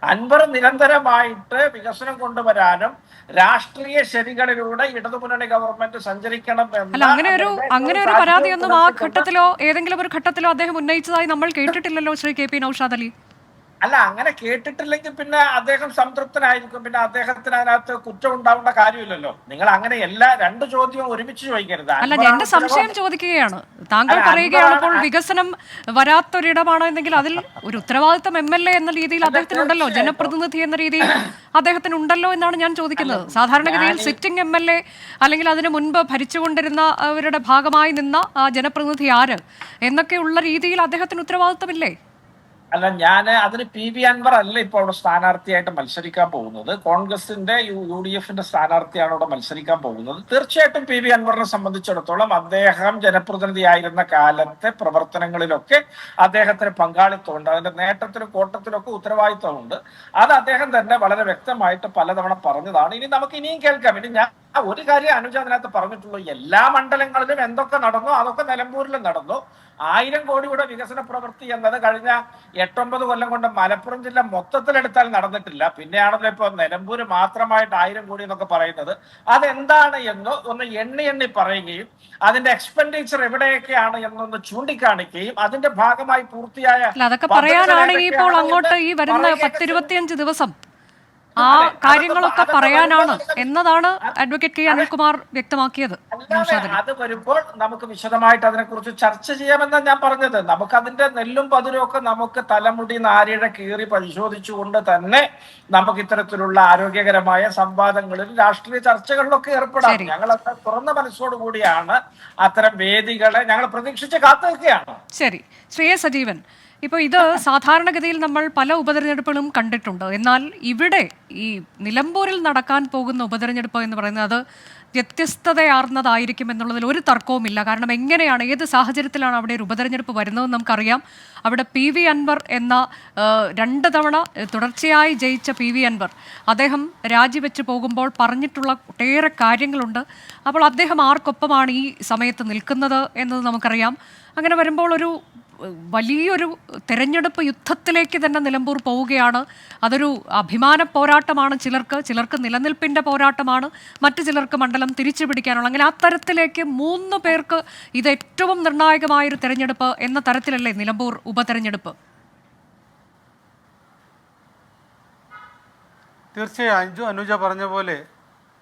അൻവർ നിരന്തരമായിട്ട് വികസനം കൊണ്ടുവരാനും രാഷ്ട്രീയ ശരികളിലൂടെ ഇടതുമുന്നണി ഗവൺമെന്റ് സഞ്ചരിക്കണം അല്ല, അങ്ങനെ ഒരു പരാതിയൊന്നും ആ ഘട്ടത്തിലോ ഏതെങ്കിലും ഒരു ഘട്ടത്തിലോ അദ്ദേഹം ഉന്നയിച്ചതായി നമ്മൾ കേട്ടിട്ടില്ലല്ലോ ശ്രീ KP നൌഷാദ് അലി. അല്ല, അങ്ങനെ കേട്ടിട്ടില്ലെങ്കിൽ പിന്നെ അദ്ദേഹം സംതൃപ്തനായിരിക്കും. പിന്നെ അദ്ദേഹത്തിന് അതിനകത്ത് കുറ്റം ഉണ്ടാവേണ്ട കാര്യമില്ലല്ലോ. നിങ്ങൾ അങ്ങനെ എല്ലാ 2 ചോദ്യവും ഒരുമിച്ച് ചോദിക്കരുത്. അല്ല, എന്റെ സംശയം ചോദിക്കുകയാണ്. താങ്കൾ പറയുകയാണ് ഇപ്പോൾ വികസനം വരാത്തൊരിടമാണ് എന്നെങ്കിൽ അതിൽ ഒരു ഉത്തരവാദിത്തം MLA എന്ന രീതിയിൽ അദ്ദേഹത്തിനുണ്ടല്ലോ, ജനപ്രതിനിധി എന്ന രീതിയിൽ അദ്ദേഹത്തിനുണ്ടല്ലോ എന്നാണ് ഞാൻ ചോദിക്കുന്നത്. സാധാരണഗതിയിൽ സിറ്റിംഗ് MLA അല്ലെങ്കിൽ അതിനു മുൻപ് ഭരിച്ചുകൊണ്ടിരുന്ന അവരുടെ ഭാഗമായി നിന്ന ജനപ്രതിനിധി ആര് എന്നൊക്കെയുള്ള രീതിയിൽ അദ്ദേഹത്തിന് ഉത്തരവാദിത്തമില്ലേ? അല്ല, ഞാൻ അതിന് PV അൻവർ അല്ല ഇപ്പോൾ അവിടെ സ്ഥാനാർത്ഥിയായിട്ട് മത്സരിക്കാൻ പോകുന്നത്. കോൺഗ്രസിന്റെ UDFന്റെ സ്ഥാനാർത്ഥിയാണ് അവിടെ മത്സരിക്കാൻ പോകുന്നത്. തീർച്ചയായിട്ടും PV അൻവറിനെ സംബന്ധിച്ചിടത്തോളം അദ്ദേഹം ജനപ്രതിനിധിയായിരുന്ന കാലത്തെ പ്രവർത്തനങ്ങളിലൊക്കെ അദ്ദേഹത്തിന് പങ്കാളിത്തമുണ്ട്. അതിന്റെ നേട്ടത്തിലും കോട്ടത്തിലൊക്കെ ഉത്തരവാദിത്തമുണ്ട്. അത് അദ്ദേഹം തന്നെ വളരെ വ്യക്തമായിട്ട് പലതവണ പറഞ്ഞതാണ്. ഇനി നമുക്ക് ഇനിയും കേൾക്കാം. ഇനി ഞാൻ ഒരു കാര്യം അനുജ അതിനകത്ത് പറഞ്ഞിട്ടുള്ളൂ, എല്ലാ മണ്ഡലങ്ങളിലും എന്തൊക്കെ നടന്നോ അതൊക്കെ നിലമ്പൂരിലും നടന്നു. 1000 കോടിയുടെ വികസന പ്രവൃത്തി എന്നത് കഴിഞ്ഞ 8-9 കൊല്ലം കൊണ്ട് മലപ്പുറം ജില്ല മൊത്തത്തിലെടുത്താൽ നടന്നിട്ടില്ല. പിന്നെയാണല്ലോ ഇപ്പൊ നിലമ്പൂര് മാത്രമായിട്ട് 1000 കോടി എന്നൊക്കെ പറയുന്നത്. അതെന്താണ് എന്ന് ഒന്ന് എണ്ണി പറയുകയും അതിന്റെ എക്സ്പെൻഡിച്ചർ എവിടെയൊക്കെയാണ് എന്നൊന്ന് ചൂണ്ടിക്കാണിക്കുകയും അതിന്റെ ഭാഗമായി പൂർത്തിയായ അതൊക്കെ പറയാനാണ് ഇപ്പോൾ അങ്ങോട്ട് ഈ വരുന്ന 10-25 ദിവസം ആ കാര്യങ്ങളൊക്കെ പറയാനാണ് എന്നതാണ് അഡ്വക്കേറ്റ് K അനിൽകുമാർ വ്യക്തമാക്കിയത്. അത് വരുമ്പോൾ നമുക്ക് വിശദമായിട്ട് അതിനെക്കുറിച്ച് ചർച്ച ചെയ്യാമെന്നാണ് ഞാൻ പറഞ്ഞത്. നമുക്ക് അതിന്റെ നെല്ലും പതിരും ഒക്കെ നമുക്ക് തലമുടി നാരിഴ കീറി പരിശോധിച്ചുകൊണ്ട് തന്നെ നമുക്ക് ഇത്തരത്തിലുള്ള ആരോഗ്യകരമായ സംവാദങ്ങളിൽ രാഷ്ട്രീയ ചർച്ചകളിലൊക്കെ ഏർപ്പെടാം. ഞങ്ങൾ അത്ര തുറന്ന മനസ്സോടുകൂടിയാണ് അത്തരം വേദികളെ ഞങ്ങൾ പ്രതീക്ഷിച്ച് കാത്തു നിൽക്കുകയാണ്. ശരി, ശ്രീ സജീവൻ, ഇപ്പോൾ ഇത് സാധാരണഗതിയിൽ നമ്മൾ പല ഉപതെരഞ്ഞെടുപ്പുകളും കണ്ടിട്ടുണ്ട്. എന്നാൽ ഇവിടെ ഈ നിലമ്പൂരിൽ നടക്കാൻ പോകുന്ന ഉപതെരഞ്ഞെടുപ്പ് എന്ന് പറയുന്നത് അത് വ്യത്യസ്തതയാർന്നതായിരിക്കും എന്നുള്ളതിൽ ഒരു തർക്കവുമില്ല. കാരണം എങ്ങനെയാണ്, ഏത് സാഹചര്യത്തിലാണ് അവിടെ ഒരു ഉപതെരഞ്ഞെടുപ്പ് വരുന്നതെന്ന് നമുക്കറിയാം. അവിടെ PV അൻവർ എന്ന 2 തവണ തുടർച്ചയായി ജയിച്ച PV അൻവർ അദ്ദേഹം രാജിവെച്ച് പോകുമ്പോൾ പറഞ്ഞിട്ടുള്ള ഒട്ടേറെ കാര്യങ്ങളുണ്ട്. അപ്പോൾ അദ്ദേഹം ആർക്കൊപ്പമാണ് ഈ സമയത്ത് നിൽക്കുന്നത് എന്നത് നമുക്കറിയാം. അങ്ങനെ വരുമ്പോൾ ഒരു വലിയൊരു തെരഞ്ഞെടുപ്പ് യുദ്ധത്തിലേക്ക് തന്നെ നിലമ്പൂർ പോവുകയാണ്. അതൊരു അഭിമാന പോരാട്ടമാണ് ചിലർക്ക് നിലനിൽപ്പിൻ്റെ പോരാട്ടമാണ്, മറ്റു ചിലർക്ക് മണ്ഡലം തിരിച്ചു പിടിക്കാനുള്ള. അങ്ങനെ ആ തരത്തിലേക്ക് 3 പേർക്ക് ഇത് ഏറ്റവും നിർണായകമായൊരു തെരഞ്ഞെടുപ്പ് എന്ന തരത്തിലല്ലേ നിലമ്പൂർ ഉപതെരഞ്ഞെടുപ്പ്? തീർച്ചയായും അനുജ പറഞ്ഞ പോലെ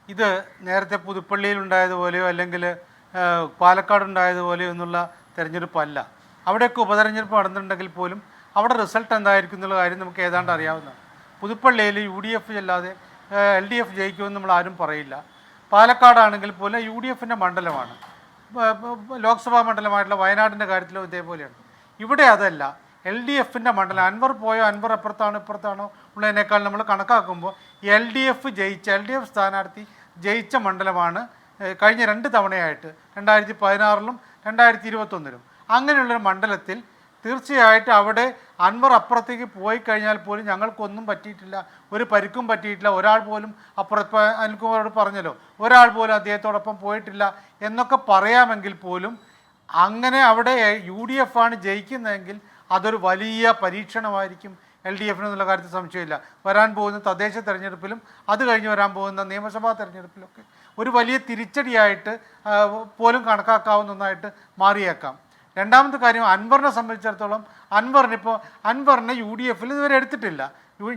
ഇത് നേരത്തെ പുതുപ്പള്ളിയിൽ ഉണ്ടായതുപോലെയോ അല്ലെങ്കിൽ പാലക്കാട് ഉണ്ടായതുപോലെയോ എന്നുള്ള തെരഞ്ഞെടുപ്പല്ല. അവിടെയൊക്കെ ഉപതെരഞ്ഞെടുപ്പ് നടന്നിട്ടുണ്ടെങ്കിൽ പോലും അവിടെ റിസൾട്ട് എന്തായിരിക്കും എന്നുള്ള കാര്യം നമുക്ക് ഏതാണ്ട് അറിയാവുന്നതാണ്. പുതുപ്പള്ളിയിൽ UDF അല്ലാതെ LDF ജയിക്കുമെന്ന് നമ്മൾ ആരും പറയില്ല. പാലക്കാടാണെങ്കിൽ പോലും UDFൻ്റെ മണ്ഡലമാണ്. ലോക്സഭാ മണ്ഡലമായിട്ടുള്ള വയനാടിൻ്റെ കാര്യത്തിലും ഇതേപോലെയാണ്. ഇവിടെ അതല്ല, LDFൻ്റെ മണ്ഡലം. അൻവർ പോയോ അൻവർ ഇപ്പുറത്താണോ ഉള്ളതിനേക്കാൾ നമ്മൾ കണക്കാക്കുമ്പോൾ LDF സ്ഥാനാർത്ഥി ജയിച്ച മണ്ഡലമാണ് കഴിഞ്ഞ 2 തവണയായിട്ട്, 2016-ലും 2021-ലും. അങ്ങനെയുള്ളൊരു മണ്ഡലത്തിൽ തീർച്ചയായിട്ടും അവിടെ അൻവർ അപ്പുറത്തേക്ക് പോയി കഴിഞ്ഞാൽ പോലും ഞങ്ങൾക്കൊന്നും പറ്റിയിട്ടില്ല, ഒരു പരിക്കും പറ്റിയിട്ടില്ല. ഒരാൾ പോലും അപ്പുറത്ത് അനിൽകുമാരോട് പറഞ്ഞല്ലോ, ഒരാൾ പോലും അദ്ദേഹത്തോടൊപ്പം പോയിട്ടില്ല എന്നൊക്കെ പറയാമെങ്കിൽ പോലും അങ്ങനെ അവിടെ UDF ആണ് ജയിക്കുന്നതെങ്കിൽ അതൊരു വലിയ പരീക്ഷണമായിരിക്കും LDFന് എന്നുള്ള കാര്യത്തിൽ സംശയമില്ല. വരാൻ പോകുന്ന തദ്ദേശ തെരഞ്ഞെടുപ്പിലും അത് കഴിഞ്ഞ് വരാൻ പോകുന്ന നിയമസഭാ തെരഞ്ഞെടുപ്പിലൊക്കെ ഒരു വലിയ തിരിച്ചടിയായിട്ട് പോലും കണക്കാക്കാവുന്ന ഒന്നായിട്ട് മാറിയേക്കാം. രണ്ടാമത്തെ കാര്യം, അൻവറിനെ സംബന്ധിച്ചിടത്തോളം അൻവറിനെ UDFൽ ഇതുവരെ എടുത്തിട്ടില്ല.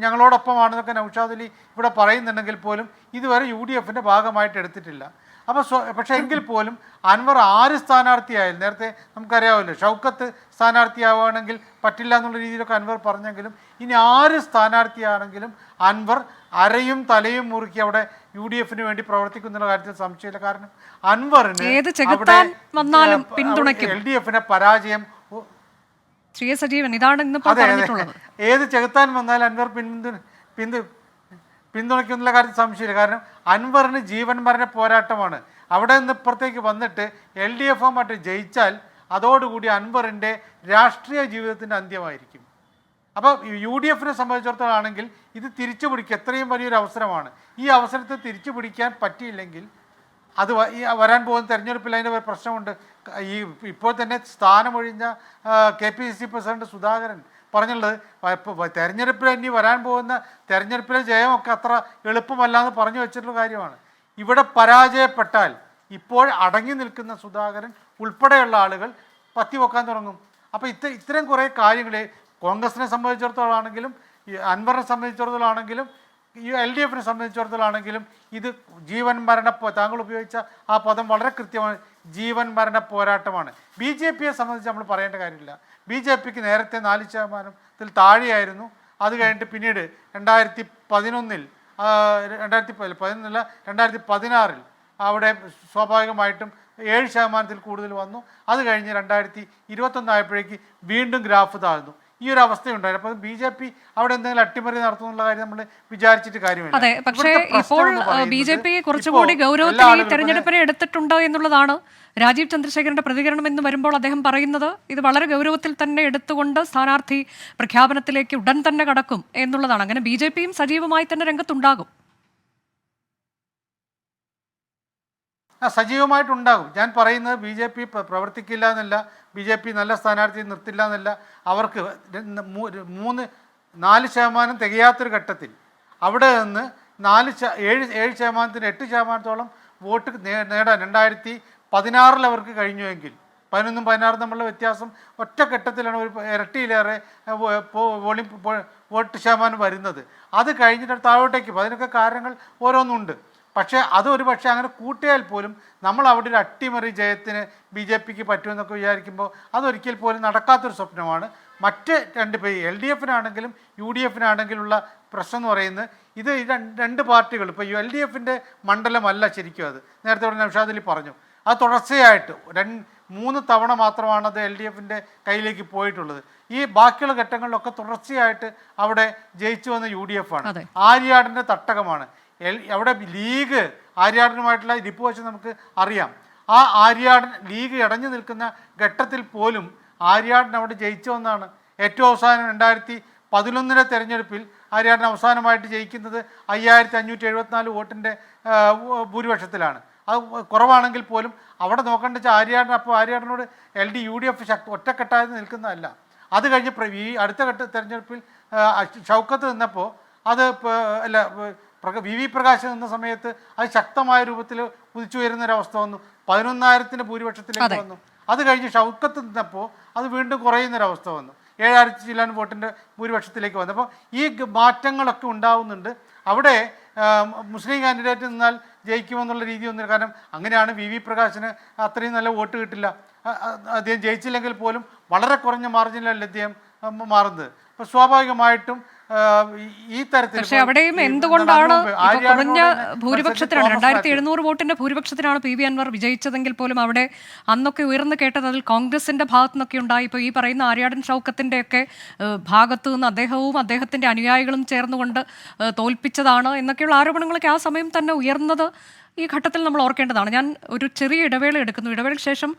ഞങ്ങളോടൊപ്പമാണെന്നൊക്കെ നൗഷാദ് അലി ഇവിടെ പറയുന്നുണ്ടെങ്കിൽ പോലും ഇതുവരെ UDFൻ്റെ ഭാഗമായിട്ട് എടുത്തിട്ടില്ല. അപ്പോൾ പക്ഷേ എങ്കിൽ പോലും അൻവർ ആര് സ്ഥാനാർത്ഥിയായാലും, നേരത്തെ നമുക്കറിയാമല്ലോ ഷൗക്കത്ത് സ്ഥാനാർത്ഥിയാവുകയാണെങ്കിൽ പറ്റില്ല എന്നുള്ള രീതിയിലൊക്കെ അൻവർ പറഞ്ഞെങ്കിലും ഇനി ആര് സ്ഥാനാർത്ഥിയാണെങ്കിലും അൻവർ അരയും തലയും മുറുക്കി അവിടെ UDF വേണ്ടി പ്രവർത്തിക്കുന്ന കാര്യത്തിൽ സംശയമില്ല. കാരണം അൻവറിന് LDF പരാജയം ഏത് ചെകുത്താൻ വന്നാലും അൻവർ പിന്തുണയ്ക്കുന്നുള്ള കാര്യത്തിൽ സംശയമില്ല. കാരണം അൻവറിന് ജീവൻ മരണ പോരാട്ടമാണ്. അവിടെ നിന്ന് ഇപ്പുറത്തേക്ക് വന്നിട്ട് LDF മറ്റും ജയിച്ചാൽ അതോടുകൂടി അൻവറിൻ്റെ രാഷ്ട്രീയ ജീവിതത്തിൻ്റെ അന്ത്യമായിരിക്കും. അപ്പോൾ UDF സംബന്ധിച്ചിടത്തോളം ആണെങ്കിൽ ഇത് തിരിച്ചു പിടിക്കുക എത്രയും വലിയൊരു അവസരമാണ്. ഈ അവസരത്തെ തിരിച്ചു പിടിക്കാൻ പറ്റിയില്ലെങ്കിൽ അത് വരാൻ പോകുന്ന തെരഞ്ഞെടുപ്പിൽ അതിൻ്റെ പ്രശ്നമുണ്ട്. ഇപ്പോൾ തന്നെ സ്ഥാനമൊഴിഞ്ഞ KPCC പ്രസിഡന്റ് സുധാകരൻ പറഞ്ഞുള്ളത് തെരഞ്ഞെടുപ്പിൽ ഇനി വരാൻ പോകുന്ന തെരഞ്ഞെടുപ്പിലെ ജയമൊക്കെ അത്ര എളുപ്പമല്ല എന്ന് പറഞ്ഞു വെച്ചിട്ടുള്ള കാര്യമാണ്. ഇവിടെ പരാജയപ്പെട്ടാൽ ഇപ്പോൾ അടങ്ങി നിൽക്കുന്ന സുധാകരൻ ഉൾപ്പെടെയുള്ള ആളുകൾ പത്തിവെക്കാൻ തുടങ്ങും. അപ്പോൾ ഇത്തരം കുറേ കാര്യങ്ങൾ കോൺഗ്രസിനെ സംബന്ധിച്ചിടത്തോളം ആണെങ്കിലും അൻവറിനെ സംബന്ധിച്ചിടത്തോളം ആണെങ്കിലും LDF സംബന്ധിച്ചിടത്തോളം ആണെങ്കിലും ഇത് ജീവൻ മരണ താങ്കൾ ഉപയോഗിച്ച ആ പദം വളരെ കൃത്യമാണ്. ജീവൻ മരണ പോരാട്ടമാണ്. BJP സംബന്ധിച്ച് നമ്മൾ പറയേണ്ട കാര്യമില്ല. BJPക്ക് നേരത്തെ 4% താഴെയായിരുന്നു. അത് കഴിഞ്ഞിട്ട് പിന്നീട് 2016 അവിടെ സ്വാഭാവികമായിട്ടും 7% കൂടുതൽ വന്നു. അത് കഴിഞ്ഞ് 2021 ആയപ്പോഴേക്ക് വീണ്ടും ഗ്രാഫ് താഴ്ന്നു. ഈ ഒരു അവസ്ഥയുണ്ടായിരുന്നു. അപ്പോൾ BJP അവിടെ എന്തെങ്കിലും അട്ടിമറി നടത്തുന്നുള്ള കാര്യം നമ്മൾ വിചാരിച്ചിട്ട് കാര്യമില്ല. അതെ, പക്ഷേ ഇപ്പോൾ BJP കുറച്ചുകൂടി ഗൗരവത്തിൽ ഈ തെരഞ്ഞെടുപ്പിനെ എടുത്തിട്ടുണ്ട് എന്നുള്ളതാണ് രാജീവ് ചന്ദ്രശേഖരന്റെ പ്രതികരണം എന്ന് വരുമ്പോൾ അദ്ദേഹം പറയുന്നത് ഇത് വളരെ ഗൗരവത്തിൽ തന്നെ എടുത്തുകൊണ്ട് സ്ഥാനാർത്ഥി പ്രഖ്യാപനത്തിലേക്ക് ഉടൻ തന്നെ കടക്കും എന്നുള്ളതാണ്. അങ്ങനെ BJPയും സജീവമായി തന്നെ രംഗത്തുണ്ടാകും. സജീവമായിട്ടുണ്ടാകും. ഞാൻ പറയുന്നത് BJP പ്രവർത്തിക്കില്ല എന്നല്ല, BJP നല്ല സ്ഥാനാർത്ഥി നിർത്തില്ല എന്നല്ല. അവർക്ക് 4% തികയാത്തൊരു ഘട്ടത്തിൽ അവിടെ നിന്ന് 7% 8% വോട്ട് നേടാൻ 2016 അവർക്ക് കഴിഞ്ഞുവെങ്കിൽ 11 16 തമ്മിലുള്ള വ്യത്യാസം ഒറ്റഘട്ടത്തിലാണ് ഒരു ഇരട്ടിയിലേറെ വോട്ട് ശതമാനം വരുന്നത്. അത് കഴിഞ്ഞിട്ട് താഴോട്ടേക്ക് അതിനൊക്കെ കാരണങ്ങൾ ഓരോന്നുണ്ട്. പക്ഷേ അതൊരു പക്ഷേ അങ്ങനെ കൂട്ടിയാൽ പോലും നമ്മൾ അവിടെ ഒരു അട്ടിമറി ജയത്തിന് BJPക്ക് പറ്റുമെന്നൊക്കെ വിചാരിക്കുമ്പോൾ അതൊരിക്കൽ പോലും നടക്കാത്തൊരു സ്വപ്നമാണ്. മറ്റ് രണ്ട് LDF UDF ഉള്ള പ്രശ്നം എന്ന് പറയുന്നത് ഇത് രണ്ട് പാർട്ടികൾ ഇപ്പോൾ LDF മണ്ഡലമല്ല ശരിക്കും. അത് നേരത്തെ ഇവിടെ നൗഷാദ് അലി പറഞ്ഞു. അത് തുടർച്ചയായിട്ട് 3 തവണ മാത്രമാണ് അത് LDF കയ്യിലേക്ക് പോയിട്ടുള്ളത്. ഈ ബാക്കിയുള്ള ഘട്ടങ്ങളിലൊക്കെ തുടർച്ചയായിട്ട് അവിടെ ജയിച്ചു വന്ന UDF ആണ്. ആര്യാടിൻ്റെ തട്ടകമാണ് അവിടെ. ലീഗ് ആര്യാടനുമായിട്ടുള്ള ഡിപ്പ് വെച്ച് നമുക്ക് അറിയാം. ആ ആര്യാടൻ ലീഗ് ഇടഞ്ഞു നിൽക്കുന്ന ഘട്ടത്തിൽ പോലും ആര്യാടൻ അവിടെ ജയിച്ചു വന്നതാണ്. ഏറ്റവും അവസാനം 2011 തെരഞ്ഞെടുപ്പിൽ ആര്യാടൻ അവസാനമായിട്ട് ജയിക്കുന്നത് 5574 വോട്ടിൻ്റെ ഭൂരിപക്ഷത്തിലാണ്. അത് കുറവാണെങ്കിൽ പോലും അവിടെ നോക്കേണ്ട വെച്ചാൽ ആര്യാടൻ അപ്പോൾ ആര്യാടനോട് UDF ഒറ്റക്കെട്ടായി നിൽക്കുന്നതല്ല. അത് കഴിഞ്ഞ് ഈ അടുത്ത തെരഞ്ഞെടുപ്പിൽ ഷൗക്കത്ത് നിന്നപ്പോൾ അത് അല്ല VV പ്രകാശ് നിന്ന സമയത്ത് അത് ശക്തമായ രൂപത്തിൽ കുതിച്ചുയരുന്നൊരവസ്ഥ വന്നു. 11,000 ഭൂരിപക്ഷത്തിലേക്ക് വന്നു. അത് കഴിഞ്ഞ് ഷൗക്കത്ത് നിന്നപ്പോൾ അത് വീണ്ടും കുറയുന്നൊരവസ്ഥ വന്നു. 7,000 ചില്ലാൻ വോട്ടിൻ്റെ ഭൂരിപക്ഷത്തിലേക്ക് വന്നു. അപ്പോൾ ഈ മാറ്റങ്ങളൊക്കെ ഉണ്ടാവുന്നുണ്ട്. അവിടെ മുസ്ലിം കാൻഡിഡേറ്റ് നിന്നാൽ ജയിക്കുമെന്നുള്ള രീതിയൊന്നും, കാരണം അങ്ങനെയാണ് VV പ്രകാശിന് അത്രയും നല്ല വോട്ട് കിട്ടില്ല. അദ്ദേഹം ജയിച്ചില്ലെങ്കിൽ പോലും വളരെ കുറഞ്ഞ മാർജിനിലല്ല അദ്ദേഹം മാറുന്നത്. അപ്പോൾ സ്വാഭാവികമായിട്ടും ഈ തരത്തിൽ പക്ഷേ അവിടെയും എന്തുകൊണ്ടാണ് കുറഞ്ഞ ഭൂരിപക്ഷത്തിനാണ് 2700 വോട്ടിന്റെ ഭൂരിപക്ഷത്തിനാണ് PV അൻവർ വിജയിച്ചതെങ്കിൽ പോലും അവിടെ അന്നൊക്കെ ഉയർന്നു കേട്ടത് അതിൽ കോൺഗ്രസിന്റെ ഭാഗത്തു നിന്നൊക്കെ ഉണ്ടായി. ഇപ്പോൾ ഈ പറയുന്ന ആര്യാടൻ ഷൗക്കത്തിന്റെ ഒക്കെ ഭാഗത്തു നിന്ന് അദ്ദേഹവും അദ്ദേഹത്തിന്റെ അനുയായികളും ചേർന്നുകൊണ്ട് തോൽപ്പിച്ചതാണ് എന്നൊക്കെയുള്ള ആരോപണങ്ങളൊക്കെ ആ സമയം തന്നെ ഉയർന്നത് ഈ ഘട്ടത്തിൽ നമ്മൾ ഓർക്കേണ്ടതാണ്. ഞാൻ ഒരു ചെറിയ ഇടവേള എടുക്കുന്നു. ഇടവേളയ്ക്ക് ശേഷം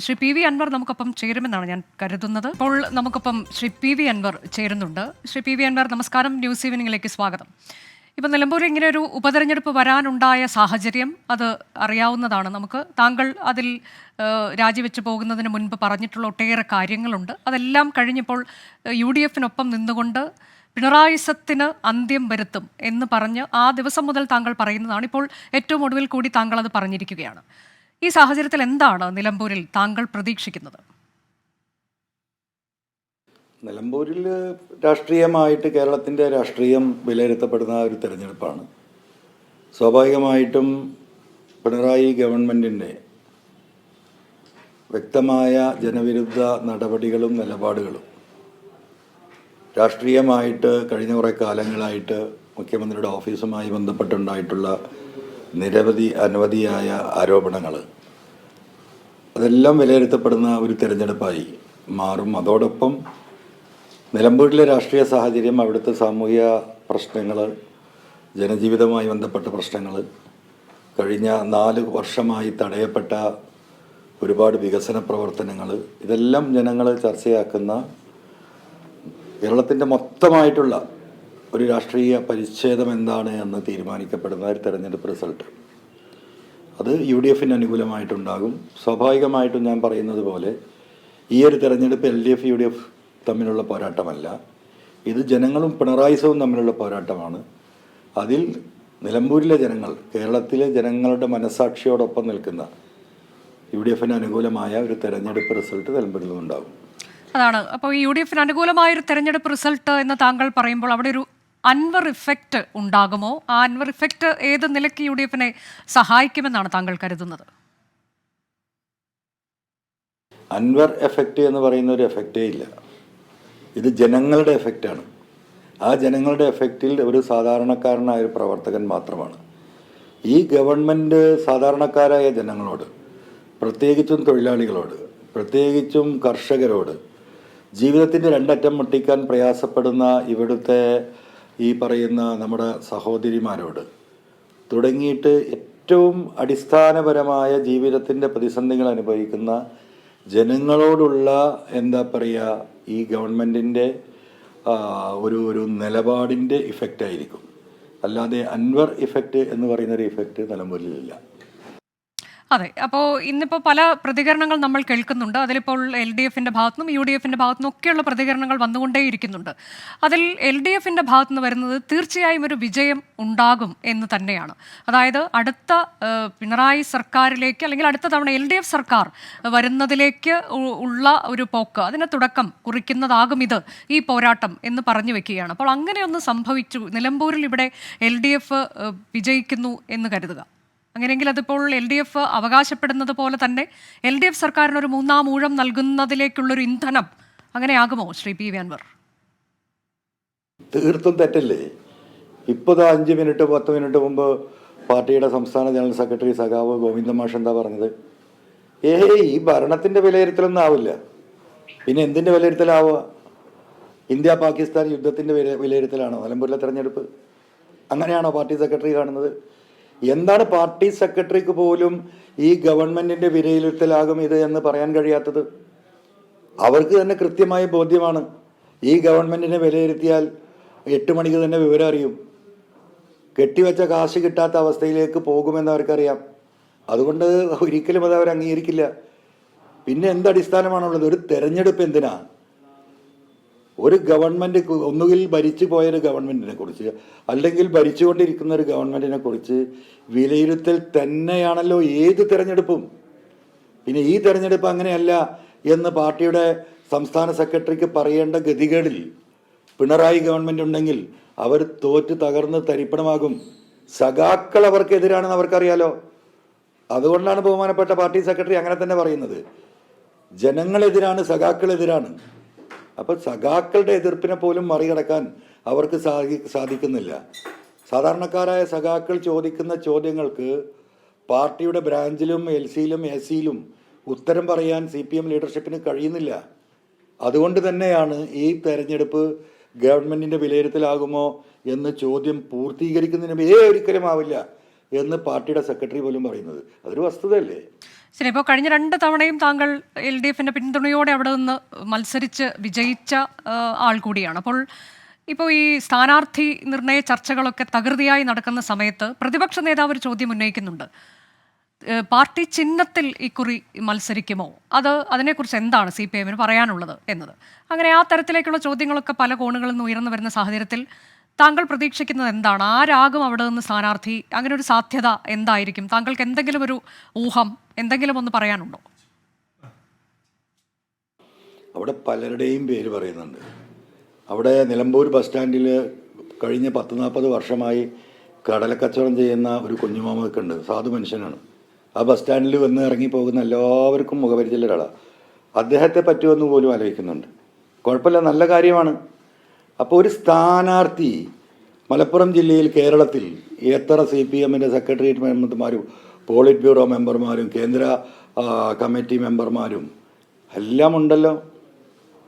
ശ്രീ PV അൻവർ നമുക്കൊപ്പം ചേരുമെന്നാണ് ഞാൻ കരുതുന്നത്. ഇപ്പോൾ നമുക്കൊപ്പം ശ്രീ PV അൻവർ ചേരുന്നുണ്ട്. ശ്രീ PV അൻവർ, നമസ്കാരം. ന്യൂസ് ഈവനിങ്ങിലേക്ക് സ്വാഗതം. ഇപ്പം നിലമ്പൂരിൽ ഇങ്ങനെ ഒരു ഉപതെരഞ്ഞെടുപ്പ് വരാനുണ്ടായ സാഹചര്യം അത് അറിയാവുന്നതാണ് നമുക്ക്. താങ്കൾ അതിൽ രാജിവെച്ച് പോകുന്നതിന് മുൻപ് പറഞ്ഞിട്ടുള്ള ഒട്ടേറെ കാര്യങ്ങളുണ്ട്. അതെല്ലാം കഴിഞ്ഞപ്പോൾ UDF നിന്നുകൊണ്ട് പിണറായിസത്തിന് അന്ത്യം വരുത്തും എന്ന് പറഞ്ഞ് ആ ദിവസം മുതൽ താങ്കൾ പറയുന്നതാണ്. ഇപ്പോൾ ഏറ്റവും ഒടുവിൽ കൂടി താങ്കൾ അത് പറഞ്ഞിരിക്കുകയാണ്. ഈ സാഹചര്യത്തിൽ എന്താണ് നിലമ്പൂരിൽ താങ്കൾ പ്രതീക്ഷിക്കുന്നത്? നിലമ്പൂരിൽ രാഷ്ട്രീയമായിട്ട് കേരളത്തിൻ്റെ രാഷ്ട്രീയം വിലയിരുത്തപ്പെടുന്ന ഒരു തെരഞ്ഞെടുപ്പാണ്. സ്വാഭാവികമായിട്ടും പിണറായി ഗവൺമെൻറ്റിൻ്റെ വ്യക്തമായ ജനവിരുദ്ധ നടപടികളും നിലപാടുകളും രാഷ്ട്രീയമായിട്ട് കഴിഞ്ഞ കുറേ കാലങ്ങളായിട്ട് മുഖ്യമന്ത്രിയുടെ ഓഫീസുമായി ബന്ധപ്പെട്ടുണ്ടായിട്ടുള്ള അനവധിയായ ആരോപണങ്ങൾ അതെല്ലാം വിലയിരുത്തപ്പെടുന്ന ഒരു തിരഞ്ഞെടുപ്പായി മാറും. അതോടൊപ്പം നിലമ്പൂരിലെ രാഷ്ട്രീയ സാഹചര്യം, അവിടുത്തെ സാമൂഹിക പ്രശ്നങ്ങൾ, ജനജീവിതവുമായി ബന്ധപ്പെട്ട പ്രശ്നങ്ങൾ, കഴിഞ്ഞ 4 വർഷമായി തടയപ്പെട്ട ഒരുപാട് വികസന പ്രവർത്തനങ്ങൾ, ഇതെല്ലാം ജനങ്ങൾ ചർച്ചയാക്കുന്ന കേരളത്തിൻ്റെ മൊത്തമായിട്ടുള്ള ഒരു രാഷ്ട്രീയ പരിച്ഛേദം എന്താണ് എന്ന് തീരുമാനിക്കപ്പെടുന്ന ഒരു തെരഞ്ഞെടുപ്പ് റിസൾട്ട് അത് UDFന് അനുകൂലമായിട്ടുണ്ടാകും. സ്വാഭാവികമായിട്ടും ഞാൻ പറയുന്നത് പോലെ ഈ ഒരു തെരഞ്ഞെടുപ്പ് LDF UDF തമ്മിലുള്ള പോരാട്ടമല്ല, ഇത് ജനങ്ങളും പിണറായിസവും തമ്മിലുള്ള പോരാട്ടമാണ്. അതിൽ നിലമ്പൂരിലെ ജനങ്ങൾ, കേരളത്തിലെ ജനങ്ങളുടെ മനസാക്ഷിയോടൊപ്പം നിൽക്കുന്ന UDFന് അനുകൂലമായ ഒരു തെരഞ്ഞെടുപ്പ് റിസൾട്ട് നിലമ്പൂരിൽ നിന്നുണ്ടാകും. അതാണ്. അപ്പോൾ ഈ UDFന് അനുകൂലമായ ഒരു തെരഞ്ഞെടുപ്പ് റിസൾട്ട് എന്ന് താങ്കൾ പറയുമ്പോൾ അവിടെ ഒരു അൻവർ ഇഫക്റ്റ് ഉണ്ടാകുമോ? ആ അൻവർ ഇഫക്റ്റ് ഏത് നിലയ്ക്ക് UDFനെ സഹായിക്കുമെന്നാണ് താങ്കൾ കരുതുന്നത്? അൻവർ എഫക്റ്റ് എന്ന് പറയുന്ന ഒരു എഫക്റ്റേ ഇല്ല. ഇത് ജനങ്ങളുടെ എഫക്റ്റാണ്. ആ ജനങ്ങളുടെ എഫക്റ്റിൽ ഒരു സാധാരണക്കാരനായ ഒരു പ്രവർത്തകൻ മാത്രമാണ്. ഈ ഗവൺമെൻറ് സാധാരണക്കാരായ ജനങ്ങളോട്, പ്രത്യേകിച്ചും തൊഴിലാളികളോട്, പ്രത്യേകിച്ചും കർഷകരോട്, ജീവിതത്തിൻ്റെ രണ്ടറ്റം മുട്ടിക്കാൻ പ്രയാസപ്പെടുന്ന ഇവിടുത്തെ ഈ പറയുന്ന നമ്മുടെ സഹോദരിമാരോട് തുടങ്ങിയിട്ട് ഏറ്റവും അടിസ്ഥാനപരമായ ജീവിതത്തിൻ്റെ പ്രതിസന്ധികൾ അനുഭവിക്കുന്ന ജനങ്ങളോടുള്ള എന്താ പറയുക, ഈ ഗവൺമെൻറ്റിൻ്റെ ഒരു നിലപാടിൻ്റെ ഇഫക്റ്റായിരിക്കും. അല്ലാതെ അൻവർ ഇഫക്റ്റ് എന്ന് പറയുന്നൊരു ഇഫക്റ്റ് നിലമ്പൂരിലില്ല. അതെ. അപ്പോൾ ഇന്നിപ്പോൾ പല പ്രതികരണങ്ങൾ നമ്മൾ കേൾക്കുന്നുണ്ട്. അതിലിപ്പോൾ LDFന്റെ ഭാഗത്തുനിന്നും UDFന്റെ ഭാഗത്തുനിന്നും ഒക്കെയുള്ള പ്രതികരണങ്ങൾ വന്നുകൊണ്ടേയിരിക്കുന്നുണ്ട്. അതിൽ LDFന്റെ ഭാഗത്തുനിന്ന് വരുന്നത് തീർച്ചയായും ഒരു വിജയം ഉണ്ടാകും എന്ന് തന്നെയാണ്. അതായത് അടുത്ത പിണറായി സർക്കാരിലേക്ക്, അല്ലെങ്കിൽ അടുത്ത തവണ LDF സർക്കാർ വരുന്നതിലേക്ക് ഉള്ള ഒരു പോക്ക്, അതിന് തുടക്കം കുറിക്കുന്നതാകും ഈ പോരാട്ടം എന്ന് പറഞ്ഞു വെക്കുകയാണ്. അപ്പോൾ അങ്ങനെയൊന്ന് സംഭവിച്ചു, നിലമ്പൂരിൽ ഇവിടെ LDF വിജയിക്കുന്നു എന്ന് കരുതുക. അങ്ങനെയെങ്കിൽ അതിപ്പോൾ LDF അവകാശപ്പെടുന്നത് പോലെ തന്നെ LDF സർക്കാരിന് ഒരു 3-ാം ഊഴം നൽകുന്നതിലേക്കുള്ളൊരു ഇന്ധനം അങ്ങനെയാകുമോ ശ്രീ PV അൻവർ? തീർത്തും തെറ്റല്ലേ. ഇപ്പോൾ 5 മിനിറ്റ് 10 മിനിറ്റ് മുമ്പ് പാർട്ടിയുടെ സംസ്ഥാന ജനറൽ സെക്രട്ടറി സഖാവ് ഗോവിന്ദമാഷ് എന്താ പറഞ്ഞത്? ഈ ഭരണത്തിൻ്റെ വിലയിരുത്തലൊന്നും ആവില്ല, പിന്നെ എന്തിൻ്റെ വിലയിരുത്തലാവുക? ഇന്ത്യ പാകിസ്ഥാൻ യുദ്ധത്തിൻ്റെ വിലയിരുത്തലാണോ നിലമ്പൂരിലെ തെരഞ്ഞെടുപ്പ്? അങ്ങനെയാണോ പാർട്ടി സെക്രട്ടറി കാണുന്നത്? എന്താണ് പാർട്ടി സെക്രട്ടറിക്ക് പോലും ഈ ഗവൺമെൻറ്റിൻ്റെ വിലയിരുത്തലാകും ഇത് എന്ന് പറയാൻ കഴിയാത്തത്? അവർക്ക് തന്നെ കൃത്യമായ ബോധ്യമാണ്, ഈ ഗവൺമെൻറ്റിനെ വിലയിരുത്തിയാൽ 8 മണിക്ക് തന്നെ വിവരം അറിയും, കെട്ടിവെച്ച കാശ് കിട്ടാത്ത അവസ്ഥയിലേക്ക് പോകുമെന്ന് അവർക്കറിയാം. അതുകൊണ്ട് ഒരിക്കലും അത് അവർ അംഗീകരിക്കില്ല. പിന്നെ എന്തടിസ്ഥാനമാണുള്ളത്? ഒരു തെരഞ്ഞെടുപ്പ് എന്തിനാ? ഒരു ഗവൺമെൻറ്, ഒന്നുകിൽ ഭരിച്ചു പോയൊരു ഗവൺമെൻറ്റിനെ കുറിച്ച് അല്ലെങ്കിൽ ഭരിച്ചുകൊണ്ടിരിക്കുന്ന ഒരു ഗവൺമെൻറ്റിനെ കുറിച്ച് വിലയിരുത്തൽ തന്നെയാണല്ലോ ഏത് തിരഞ്ഞെടുപ്പും. പിന്നെ ഈ തിരഞ്ഞെടുപ്പ് അങ്ങനെയല്ല എന്ന് പാർട്ടിയുടെ സംസ്ഥാന സെക്രട്ടറിക്ക് പറയേണ്ട ഗതികേടിൽ പിണറായി ഗവൺമെൻറ് ഉണ്ടെങ്കിൽ അവർ തോറ്റ് തകർന്ന് തരിപ്പണമാകും. സഖാക്കൾ അവർക്കെതിരാണെന്ന് അവർക്കറിയാലോ. അതുകൊണ്ടാണ് ബഹുമാനപ്പെട്ട പാർട്ടി സെക്രട്ടറി അങ്ങനെ തന്നെ പറയുന്നത്. ജനങ്ങളെതിരാണ്, സഖാക്കളെതിരാണ്. അപ്പോൾ സഖാക്കളുടെ എതിർപ്പിനെ പോലും മറികടക്കാൻ അവർക്ക് സാധിക്കുന്നില്ല. സാധാരണക്കാരായ സഖാക്കൾ ചോദിക്കുന്ന ചോദ്യങ്ങൾക്ക് പാർട്ടിയുടെ ബ്രാഞ്ചിലും LCയിലും AC-യിലും ഉത്തരം പറയാൻ CPM ലീഡർഷിപ്പിന് കഴിയുന്നില്ല. അതുകൊണ്ട് തന്നെയാണ് ഈ തെരഞ്ഞെടുപ്പ് ഗവൺമെൻറ്റിൻ്റെ വിലയിരുത്തലാകുമോ എന്ന് ചോദ്യം പൂർത്തീകരിക്കുന്നതിന് ഒരിക്കലും ആവില്ല എന്ന് പാർട്ടിയുടെ സെക്രട്ടറി പോലും പറയുന്നത്. അതൊരു വസ്തുതയല്ലേ? ശരി. ഇപ്പോൾ കഴിഞ്ഞ 2 തവണയും താങ്കൾ LDFന്റെ പിന്തുണയോടെ അവിടെ നിന്ന് മത്സരിച്ച് വിജയിച്ച ആൾ കൂടിയാണ്. അപ്പോൾ ഇപ്പോൾ ഈ സ്ഥാനാർത്ഥി നിർണയ ചർച്ചകളൊക്കെ തകൃതിയായി നടക്കുന്ന സമയത്ത് പ്രതിപക്ഷ നേതാവ് ഒരു ചോദ്യം ഉന്നയിക്കുന്നുണ്ട്, പാർട്ടി ചിഹ്നത്തിൽ ഇക്കുറി മത്സരിക്കുമോ, അതിനെക്കുറിച്ച് എന്താണ് CPMന് പറയാനുള്ളത് എന്നത്. അങ്ങനെ ആ തരത്തിലേക്കുള്ള ചോദ്യങ്ങളൊക്കെ പല കോണുകളിൽ നിന്ന് ഉയർന്നു വരുന്ന സാഹചര്യത്തിൽ താങ്കൾ പ്രതീക്ഷിക്കുന്നത് എന്താണ്? ആരാകും അവിടെ നിന്ന് സ്ഥാനാർത്ഥി? അങ്ങനെ ഒരു സാധ്യത എന്തായിരിക്കും? താങ്കൾക്ക് എന്തെങ്കിലും ഒരു ഊഹം, എന്തെങ്കിലും ഒന്ന് പറയാനുണ്ടോ? അവിടെ പലരുടെയും പേര് പറയുന്നുണ്ട്. അവിടെ നിലമ്പൂർ ബസ് സ്റ്റാൻഡിൽ കഴിഞ്ഞ 10-40 വർഷമായി കടലക്കച്ചവടം ചെയ്യുന്ന ഒരു കുഞ്ഞുമാമൊക്കെ ഉണ്ട്. സാധു മനുഷ്യനാണ്. ആ ബസ് സ്റ്റാൻഡിൽ വന്ന് ഇറങ്ങി പോകുന്ന എല്ലാവർക്കും മുഖപരിചയമുള്ള ഒരാളാണ്. അദ്ദേഹത്തെ പറ്റുമെന്ന് പോലും ആലോചിക്കുന്നുണ്ട്. കുഴപ്പമില്ല, നല്ല കാര്യമാണ്. അപ്പോൾ ഒരു സ്ഥാനാർത്ഥി മലപ്പുറം ജില്ലയിൽ, കേരളത്തിൽ എത്ര CPM-ൻ്റെ സെക്രട്ടേറിയറ്റ് മെമ്പർമാരും പോളിറ്റ് ബ്യൂറോ മെമ്പർമാരും കേന്ദ്ര കമ്മിറ്റി മെമ്പർമാരും എല്ലാം ഉണ്ടല്ലോ.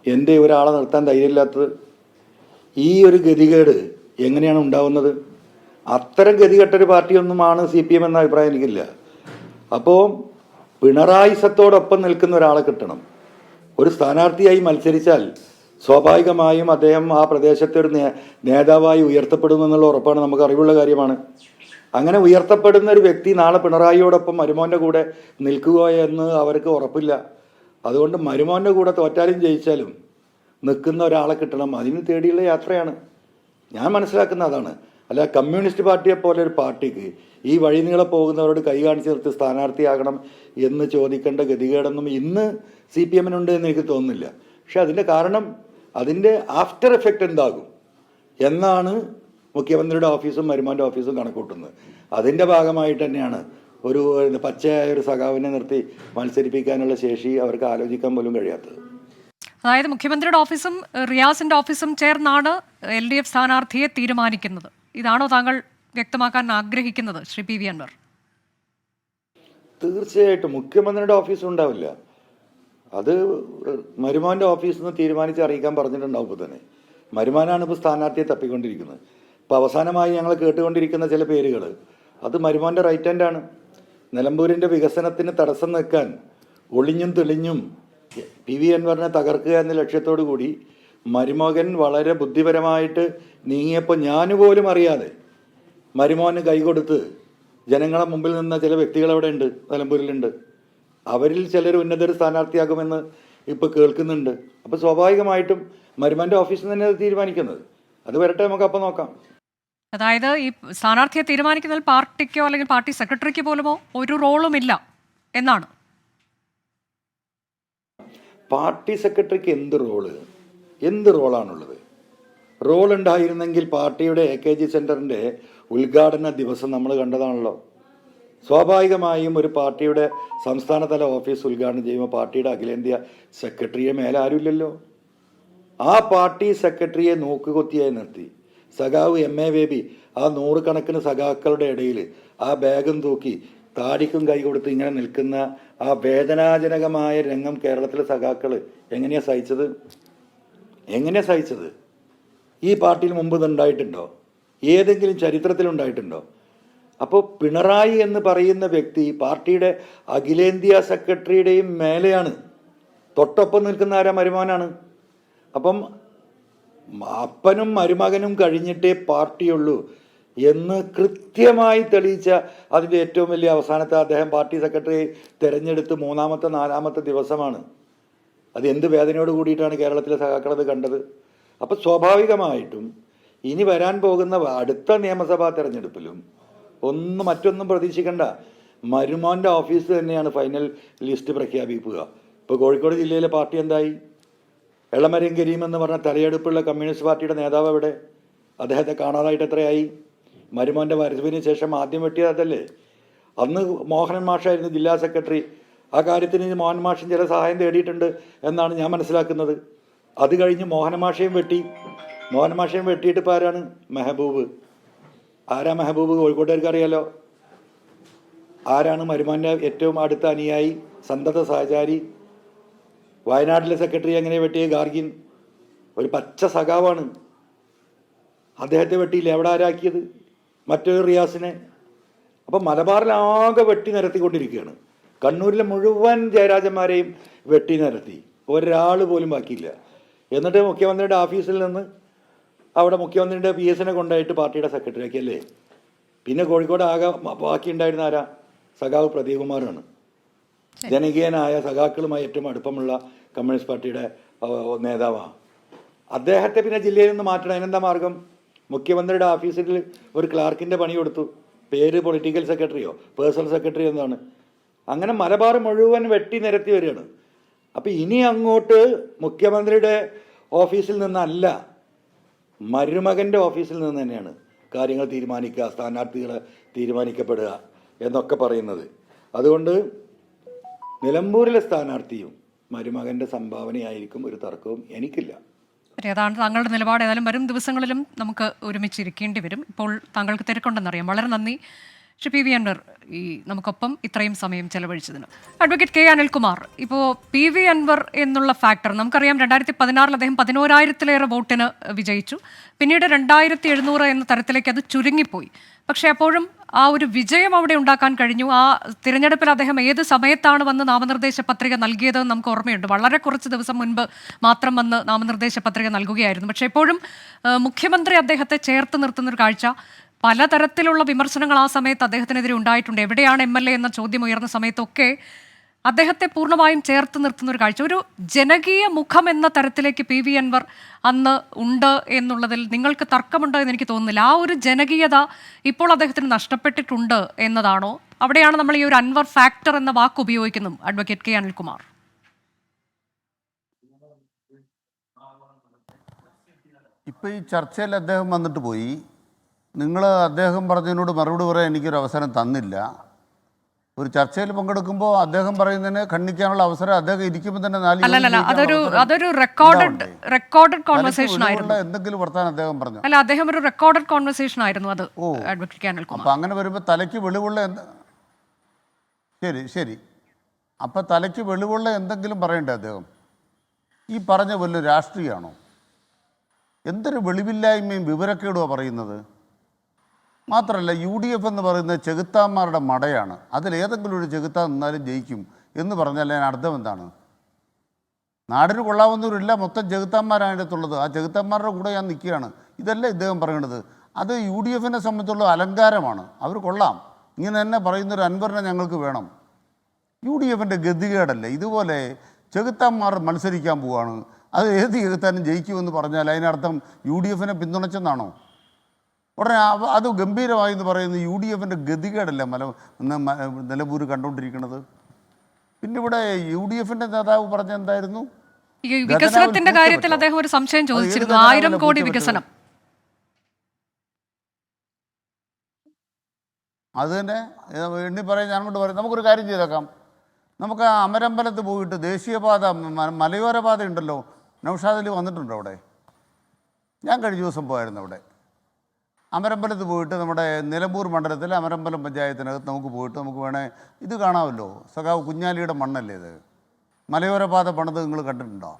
എൻ്റെ ഒരാളെ നിർത്താൻ ധൈര്യമില്ലാത്തത്? ഈ ഒരു ഗതികേട് എങ്ങനെയാണ് ഉണ്ടാവുന്നത്? അത്തരം ഗതികെട്ടൊരു പാർട്ടിയൊന്നുമാണ് CPM എന്ന അഭിപ്രായം എനിക്കില്ല. അപ്പോൾ പിണറായിസത്തോടൊപ്പം നിൽക്കുന്ന ഒരാളെ കിട്ടണം. ഒരു സ്ഥാനാർത്ഥിയായി മത്സരിച്ചാൽ സ്വാഭാവികമായും അദ്ദേഹം ആ പ്രദേശത്തെ ഒരു നേതാവായി ഉയർത്തപ്പെടുമെന്നുള്ള ഉറപ്പാണ്, നമുക്ക് അറിവുള്ള കാര്യമാണ്. അങ്ങനെ ഉയർത്തപ്പെടുന്ന ഒരു വ്യക്തി നാളെ പിണറായിയോടൊപ്പം മരുമോൻ്റെ കൂടെ നിൽക്കുക എന്ന് അവർക്ക് ഉറപ്പില്ല. അതുകൊണ്ട് മരുമോൻ്റെ കൂടെ തോറ്റാലും ജയിച്ചാലും നിൽക്കുന്ന ഒരാളെ കിട്ടണം. അതിന് തേടിയുള്ള യാത്രയാണ് ഞാൻ മനസ്സിലാക്കുന്ന അതാണ്. അല്ല, കമ്മ്യൂണിസ്റ്റ് പാർട്ടിയെ പോലെ ഒരു പാർട്ടിക്ക് ഈ വഴി നീളെ പോകുന്നവരോട് കൈ കാണിച്ച് നിർത്തി സ്ഥാനാർത്ഥിയാകണം എന്ന് ചോദിക്കേണ്ട ഗതികേടൊന്നും ഇന്ന് CPM-നുണ്ട് എന്ന് എനിക്ക് തോന്നുന്നില്ല. പക്ഷെ അതിൻ്റെ കാരണം, അതിൻ്റെ ആഫ്റ്റർ എഫക്റ്റ് എന്താകും എന്നാണ് മുഖ്യമന്ത്രിയുടെ ഓഫീസും മരുമോൻ്റെ ഓഫീസും കണക്കൂട്ടുന്നത്. അതിൻ്റെ ഭാഗമായിട്ട് തന്നെയാണ് ഒരു പച്ചയായ ഒരു സഖാവിനെ നിർത്തി മത്സരിപ്പിക്കാനുള്ള ശേഷി അവർക്ക് ആലോചിക്കാൻ പോലും കഴിയാത്തത്. അതായത് മുഖ്യമന്ത്രിയുടെ ഓഫീസും റിയാസിന്റെ ഓഫീസും ചേർന്നാണ് LDF സ്ഥാനാർത്ഥിയെ തീരുമാനിക്കുന്നത്. ഇതാണോ താങ്കൾ വ്യക്തമാക്കാൻ ആഗ്രഹിക്കുന്നത്, ശ്രീ PV അൻവർ? തീർച്ചയായിട്ടും മുഖ്യമന്ത്രിയുടെ ഓഫീസും ഉണ്ടാവില്ല. അത് മരുമോൻ്റെ ഓഫീസിൽ നിന്ന് തീരുമാനിച്ച് അറിയിക്കാൻ പറഞ്ഞിട്ടുണ്ടാവും. ഇപ്പോൾ തന്നെ മരുമാനാണ് ഇപ്പോൾ സ്ഥാനാർത്ഥിയെ തപ്പിക്കൊണ്ടിരിക്കുന്നത്. ഇപ്പോൾ അവസാനമായി ഞങ്ങൾ കേട്ടുകൊണ്ടിരിക്കുന്ന ചില പേരുകൾ, അത് മരുമോൻ്റെ റൈറ്റ് ഹാൻഡാണ്. നിലമ്പൂരിൻ്റെ വികസനത്തിന് തടസ്സം നിൽക്കാൻ ഒളിഞ്ഞും തെളിഞ്ഞും PV അൻവറിനെ തകർക്കുക എന്ന ലക്ഷ്യത്തോടു കൂടി മരുമകൻ വളരെ ബുദ്ധിപരമായിട്ട് നീങ്ങിയപ്പോൾ ഞാനുപോലും അറിയാതെ മരുമോന് കൈകൊടുത്ത് ജനങ്ങളെ മുമ്പിൽ നിന്ന ചില വ്യക്തികൾ അവിടെ ഉണ്ട്, നിലമ്പൂരിലുണ്ട്. അവരിൽ ചിലർ ഉന്നതർ സ്ഥാനാർത്ഥിയാകുമെന്ന് ഇപ്പോൾ കേൾക്കുന്നുണ്ട്. അപ്പോൾ സ്വാഭാവികമായിട്ടും മരുമോൻ്റെ ഓഫീസിൽ തന്നെ അത് തീരുമാനിക്കുന്നത്. അത് വരട്ടെ, നമുക്ക് അപ്പം നോക്കാം. അതായത് ഈ സ്ഥാനാർത്ഥിയെ തീരുമാനിക്കുന്നതിൽ പാർട്ടിക്കോ അല്ലെങ്കിൽ പാർട്ടി സെക്രട്ടറിക്ക് പോലുമോ ഒരു റോളുമില്ല എന്നാണ്. പാർട്ടി സെക്രട്ടറിക്ക് എന്ത് റോളാണുള്ളത്? റോൾ ഉണ്ടായിരുന്നെങ്കിൽ പാർട്ടിയുടെ AKG സെൻറ്ററിൻ്റെ ഉദ്ഘാടന ദിവസം നമ്മൾ കണ്ടതാണല്ലോ. സ്വാഭാവികമായും ഒരു പാർട്ടിയുടെ സംസ്ഥാനതല ഓഫീസ് ഉദ്ഘാടനം ചെയ്യുമ്പോൾ പാർട്ടിയുടെ അഖിലേന്ത്യാ സെക്രട്ടറിയെ മേലെ ആരുമില്ലല്ലോ. ആ പാർട്ടി സെക്രട്ടറിയെ നോക്കുകൊത്തിയായി നിർത്തി സഖാവ് MA ബേബി ആ നൂറുകണക്കിന് സഖാക്കളുടെ ഇടയിൽ ആ ബാഗും തൂക്കി താടിക്കും കൈ കൊടുത്ത് ഇങ്ങനെ നിൽക്കുന്ന ആ വേദനാജനകമായ രംഗം കേരളത്തിലെ സഖാക്കൾ എങ്ങനെയാണ് സഹിച്ചത്? ഈ പാർട്ടിയിൽ മുമ്പ് ഇതുണ്ടായിട്ടുണ്ടോ? ഏതെങ്കിലും ചരിത്രത്തിലുണ്ടായിട്ടുണ്ടോ? അപ്പോൾ പിണറായി എന്ന് പറയുന്ന വ്യക്തി പാർട്ടിയുടെ അഖിലേന്ത്യാ സെക്രട്ടറിയുടെയും മേലെയാണ്. തൊട്ടൊപ്പം നിൽക്കുന്ന ആരാ? മരുമോനാണ്. അപ്പം അപ്പനും മരുമകനും കഴിഞ്ഞിട്ടേ പാർട്ടിയുള്ളൂ എന്ന് കൃത്യമായി തെളിയിച്ച അതിൻ്റെ ഏറ്റവും വലിയ അവസാനത്തെ അദ്ദേഹം പാർട്ടി സെക്രട്ടറി തിരഞ്ഞെടുത്ത് 3-ാമത്തെ 4-ാമത്തെ ദിവസമാണ്. അത് എന്ത് വേദനയോട് കൂടിയിട്ടാണ് കേരളത്തിലെ സഖാക്കളത് കണ്ടത്. അപ്പോൾ സ്വാഭാവികമായിട്ടും ഇനി വരാൻ പോകുന്ന അടുത്ത നിയമസഭാ തെരഞ്ഞെടുപ്പിലും മറ്റൊന്നും പ്രതീക്ഷിക്കണ്ട. മരുമോൻ്റെ ഓഫീസ് തന്നെയാണ് ഫൈനൽ ലിസ്റ്റ് പ്രഖ്യാപിക്കുക. ഇപ്പോൾ കോഴിക്കോട് ജില്ലയിലെ പാർട്ടി എന്തായി? എളമരം കരീം എന്ന് പറഞ്ഞ തലയെടുപ്പുള്ള കമ്മ്യൂണിസ്റ്റ് പാർട്ടിയുടെ നേതാവ് എവിടെ? അദ്ദേഹത്തെ കാണാതായിട്ട് എത്രയായി? മരുമോൻ്റെ വരവിന് ശേഷം ആദ്യം വെട്ടിയത് അതല്ലേ? അന്ന് മോഹനൻ മാഷായിരുന്നു ജില്ലാ സെക്രട്ടറി. ആ കാര്യത്തിന് മോഹൻ മാഷൻ ചില സഹായം തേടിയിട്ടുണ്ട് എന്നാണ് ഞാൻ മനസ്സിലാക്കുന്നത്. അത് കഴിഞ്ഞ് മോഹനൻ മാഷയും വെട്ടിയിട്ട് ഇപ്പോൾ ആരാണ്? മെഹബൂബ്. ആരാ മെഹബൂബ്? കോഴിക്കോട്ടുകാർക്ക് അറിയാലോ. ആരാണ് മരുമോൻ്റെ ഏറ്റവും അടുത്ത അനുയായി, സന്തത സഹചാരി? വയനാട്ടിലെ സെക്രട്ടറി എങ്ങനെ വെട്ടിയ? ഗാർഗിൻ. ഒരു പച്ച സഖാവാണ്. അദ്ദേഹത്തെ വെട്ടിയില്ല. എവിടെ ആരാക്കിയത്? മറ്റൊരു റിയാസിനെ. അപ്പം മലബാറിലാകെ വെട്ടി നിരത്തിക്കൊണ്ടിരിക്കുകയാണ്. കണ്ണൂരിലെ മുഴുവൻ ജയരാജന്മാരെയും വെട്ടി നിരത്തി, ഒരാൾ പോലും ബാക്കിയില്ല. എന്നിട്ട് മുഖ്യമന്ത്രിയുടെ ഓഫീസിൽ നിന്ന് അവിടെ മുഖ്യമന്ത്രിയുടെ PS-നെ കൊണ്ടായിട്ട് പാർട്ടിയുടെ സെക്രട്ടറി ആക്കിയല്ലേ. പിന്നെ കോഴിക്കോട് ആകെ ബാക്കി ഉണ്ടായിരുന്ന ആരാ? സഖാവ് പ്രദീപകുമാറാണ്. ജനകീയനായ സഖാക്കളുമായി ഏറ്റവും അടുപ്പമുള്ള കമ്മ്യൂണിസ്റ്റ് പാർട്ടിയുടെ നേതാവാണ്. അദ്ദേഹത്തെ പിന്നെ ജില്ലയിൽ നിന്ന് മാറ്റണം. അതിനെന്താ മാർഗം? മുഖ്യമന്ത്രിയുടെ ഓഫീസിൽ ഒരു ക്ലാർക്കിൻ്റെ പണി കൊടുത്തു. പേര് പൊളിറ്റിക്കൽ സെക്രട്ടറിയോ പേഴ്സണൽ സെക്രട്ടറിയോ എന്താണ്? അങ്ങനെ മലബാർ മുഴുവൻ വെട്ടി നിരത്തി വരികയാണ്. അപ്പം ഇനി അങ്ങോട്ട് മുഖ്യമന്ത്രിയുടെ ഓഫീസിൽ നിന്നല്ല, മരുമകൻ്റെ ഓഫീസിൽ നിന്ന് തന്നെയാണ് കാര്യങ്ങൾ തീരുമാനിക്കുക, സ്ഥാനാർത്ഥികൾ തീരുമാനിക്കപ്പെടുക എന്നൊക്കെ പറയുന്നത്. അതുകൊണ്ട് നിലമ്പൂരിലെ സ്ഥാനാർത്ഥിയും മരുമകൻ്റെ സംഭാവനയായിരിക്കും, ഒരു തർക്കവും എനിക്കില്ല. അതാണ് താങ്കളുടെ നിലപാട്. ഏതായാലും വരും ദിവസങ്ങളിലും നമുക്ക് ഒരുമിച്ചിരിക്കേണ്ടി വരും. ഇപ്പോൾ താങ്കൾക്ക് തിരക്കുണ്ടെന്നറിയാം. വളരെ നന്ദി ശ്രീ പി വി അൻവർ, ഈ നമുക്കൊപ്പം ഇത്രയും സമയം ചെലവഴിച്ചതിന്. അഡ്വക്കേറ്റ് കെ അനിൽകുമാർ, ഇപ്പോൾ പി വി അൻവർ എന്നുള്ള ഫാക്ടർ നമുക്കറിയാം. 2016 അദ്ദേഹം 11,000-ലേറെ വോട്ടിന് വിജയിച്ചു. പിന്നീട് 2,700 എന്ന തരത്തിലേക്ക് അത് ചുരുങ്ങിപ്പോയി. പക്ഷേ അപ്പോഴും ആ ഒരു വിജയം അവിടെ ഉണ്ടാക്കാൻ കഴിഞ്ഞു. ആ തിരഞ്ഞെടുപ്പിൽ അദ്ദേഹം ഏത് സമയത്താണ് വന്ന് നാമനിർദ്ദേശ പത്രിക നൽകിയതെന്ന് നമുക്ക് ഓർമ്മയുണ്ട്. വളരെ കുറച്ച് ദിവസം മുൻപ് മാത്രം വന്ന് നാമനിർദ്ദേശ പത്രിക നൽകുകയായിരുന്നു. പക്ഷേ എപ്പോഴും മുഖ്യമന്ത്രി അദ്ദേഹത്തെ ചേർത്ത് നിർത്തുന്നൊരു കാഴ്ച, പലതരത്തിലുള്ള വിമർശനങ്ങൾ ആ സമയത്ത് അദ്ദേഹത്തിനെതിരെ ഉണ്ടായിട്ടുണ്ട്. എവിടെയാണ് MLA എന്ന ചോദ്യം ഉയർന്ന സമയത്തൊക്കെ അദ്ദേഹത്തെ പൂർണ്ണമായും ചേർത്ത് നിർത്തുന്ന ഒരു കാഴ്ച. ഒരു ജനകീയ മുഖം എന്ന തരത്തിലേക്ക് പി വി അൻവർ അന്ന് ഉണ്ട് എന്നുള്ളതിൽ നിങ്ങൾക്ക് തർക്കമുണ്ട് എന്ന് എനിക്ക് തോന്നുന്നില്ല. ആ ഒരു ജനകീയത ഇപ്പോൾ അദ്ദേഹത്തിന് നഷ്ടപ്പെട്ടിട്ടുണ്ട് എന്നതാണോ? അവിടെയാണ് നമ്മൾ ഈ ഒരു അൻവർ ഫാക്ടർ എന്ന വാക്ക് ഉപയോഗിക്കുന്നു. Advocate K Anilkumar. ഇപ്പോൾ ഈ ചർച്ചയിൽ അദ്ദേഹം വന്നിട്ട് പോയി. നിങ്ങൾ അദ്ദേഹം പറഞ്ഞതിനോട് മറുപടി പറയാൻ എനിക്കൊരു അവസരം തന്നില്ല. ഒരു ചർച്ചയിൽ പങ്കെടുക്കുമ്പോൾ അദ്ദേഹം പറയുന്നതിന് ഖണ്ഡിക്കാനുള്ള അവസരം അദ്ദേഹം ഇരിക്കുമ്പോൾ തന്നെ അതൊരു റെക്കോർഡഡ് കോൺവെർസേഷൻ ആയിരുന്നു. എന്തെങ്കിലും വർത്താനം അദ്ദേഹം പറഞ്ഞു? അല്ല, അദ്ദേഹം ഒരു റെക്കോർഡഡ് കോൺവെർസേഷൻ ആയിരുന്നു അത്. അപ്പം അങ്ങനെ വരുമ്പോൾ തലയ്ക്ക് വെളിവുള്ള ശരി അപ്പം തലയ്ക്ക് വെളിവുള്ള എന്തെങ്കിലും പറയണ്ടേ അദ്ദേഹം? ഈ പറഞ്ഞ വല്ല രാഷ്ട്രീയമാണോ? എന്തൊരു വെളിവില്ലായ്മയും വിവരക്കേടുമാണ് പറയുന്നത്. മാത്രമല്ല, UDF എന്ന് പറയുന്നത് ചെകുത്താന്മാരുടെ മടയാണ്. അതിലേതെങ്കിലും ഒരു ചെകുത്താൻ നിന്നാലും ജയിക്കും എന്ന് പറഞ്ഞാൽ അതിന് അർത്ഥം എന്താണ്? നാടിന് കൊള്ളാവുന്നവരില്ല, മൊത്തം ചെകുത്താന്മാരാണ് അതിനകത്തുള്ളത്. ആ ചെകുത്താന്മാരുടെ കൂടെ ഞാൻ നിൽക്കുകയാണ്. ഇതല്ല ഇദ്ദേഹം പറയണത്. അത് UDFനെ സംബന്ധിച്ചുള്ള അലങ്കാരമാണ്. അവർ കൊള്ളാം, ഇങ്ങനെ തന്നെ പറയുന്നൊരു അൻവറിനെ ഞങ്ങൾക്ക് വേണം. UDFൻ്റെ ഗതികേടല്ലേ ഇതുപോലെ ചെകുത്താന്മാർ മത്സരിക്കാൻ പോവുകയാണ്. അത് ഏത് ചെകുത്താനും ജയിക്കുമെന്ന് പറഞ്ഞാൽ അതിനർത്ഥം UDFനെ പിന്തുണച്ചെന്നാണോ? ഉടനെ അത് ഗംഭീരമായി എന്ന് പറയുന്നത് UDFൻ്റെ ഗതികേടല്ലേ നിലമ്പൂർ കണ്ടുകൊണ്ടിരിക്കുന്നത്. പിന്നെ ഇവിടെ UDFൻ്റെ നേതാവ് പറഞ്ഞ എന്തായിരുന്നു? വികസനത്തിന്റെ കാര്യത്തിൽ അദ്ദേഹം ഒരു സംശയം ചോദിച്ചിരുന്നു. 1000 കോടി വികസനം. അത് തന്നെ എണ്ണി പറയാൻ ഞാൻ കൊണ്ട് പറയും. നമുക്കൊരു കാര്യം ചെയ്തേക്കാം. നമുക്ക് അമരമ്പലത്ത് പോയിട്ട് ദേശീയപാത മലയോര പാത ഉണ്ടല്ലോ, നൗഷാദ് അലി വന്നിട്ടുണ്ടോ അവിടെ? ഞാൻ കഴിഞ്ഞ ദിവസം പോയായിരുന്നു അവിടെ. അമരമ്പലത്ത് പോയിട്ട് നമ്മുടെ നിലമ്പൂർ മണ്ഡലത്തിലെ അമരമ്പലം പഞ്ചായത്തിനകത്ത് നമുക്ക് പോയിട്ട് നമുക്ക് വേണേൽ ഇത് കാണാമല്ലോ. സഖാവ് കുഞ്ഞാലിയുടെ മണ്ണല്ലേ ഇത്? മലയോര പാത പണിത് നിങ്ങൾ കണ്ടിട്ടുണ്ടോ?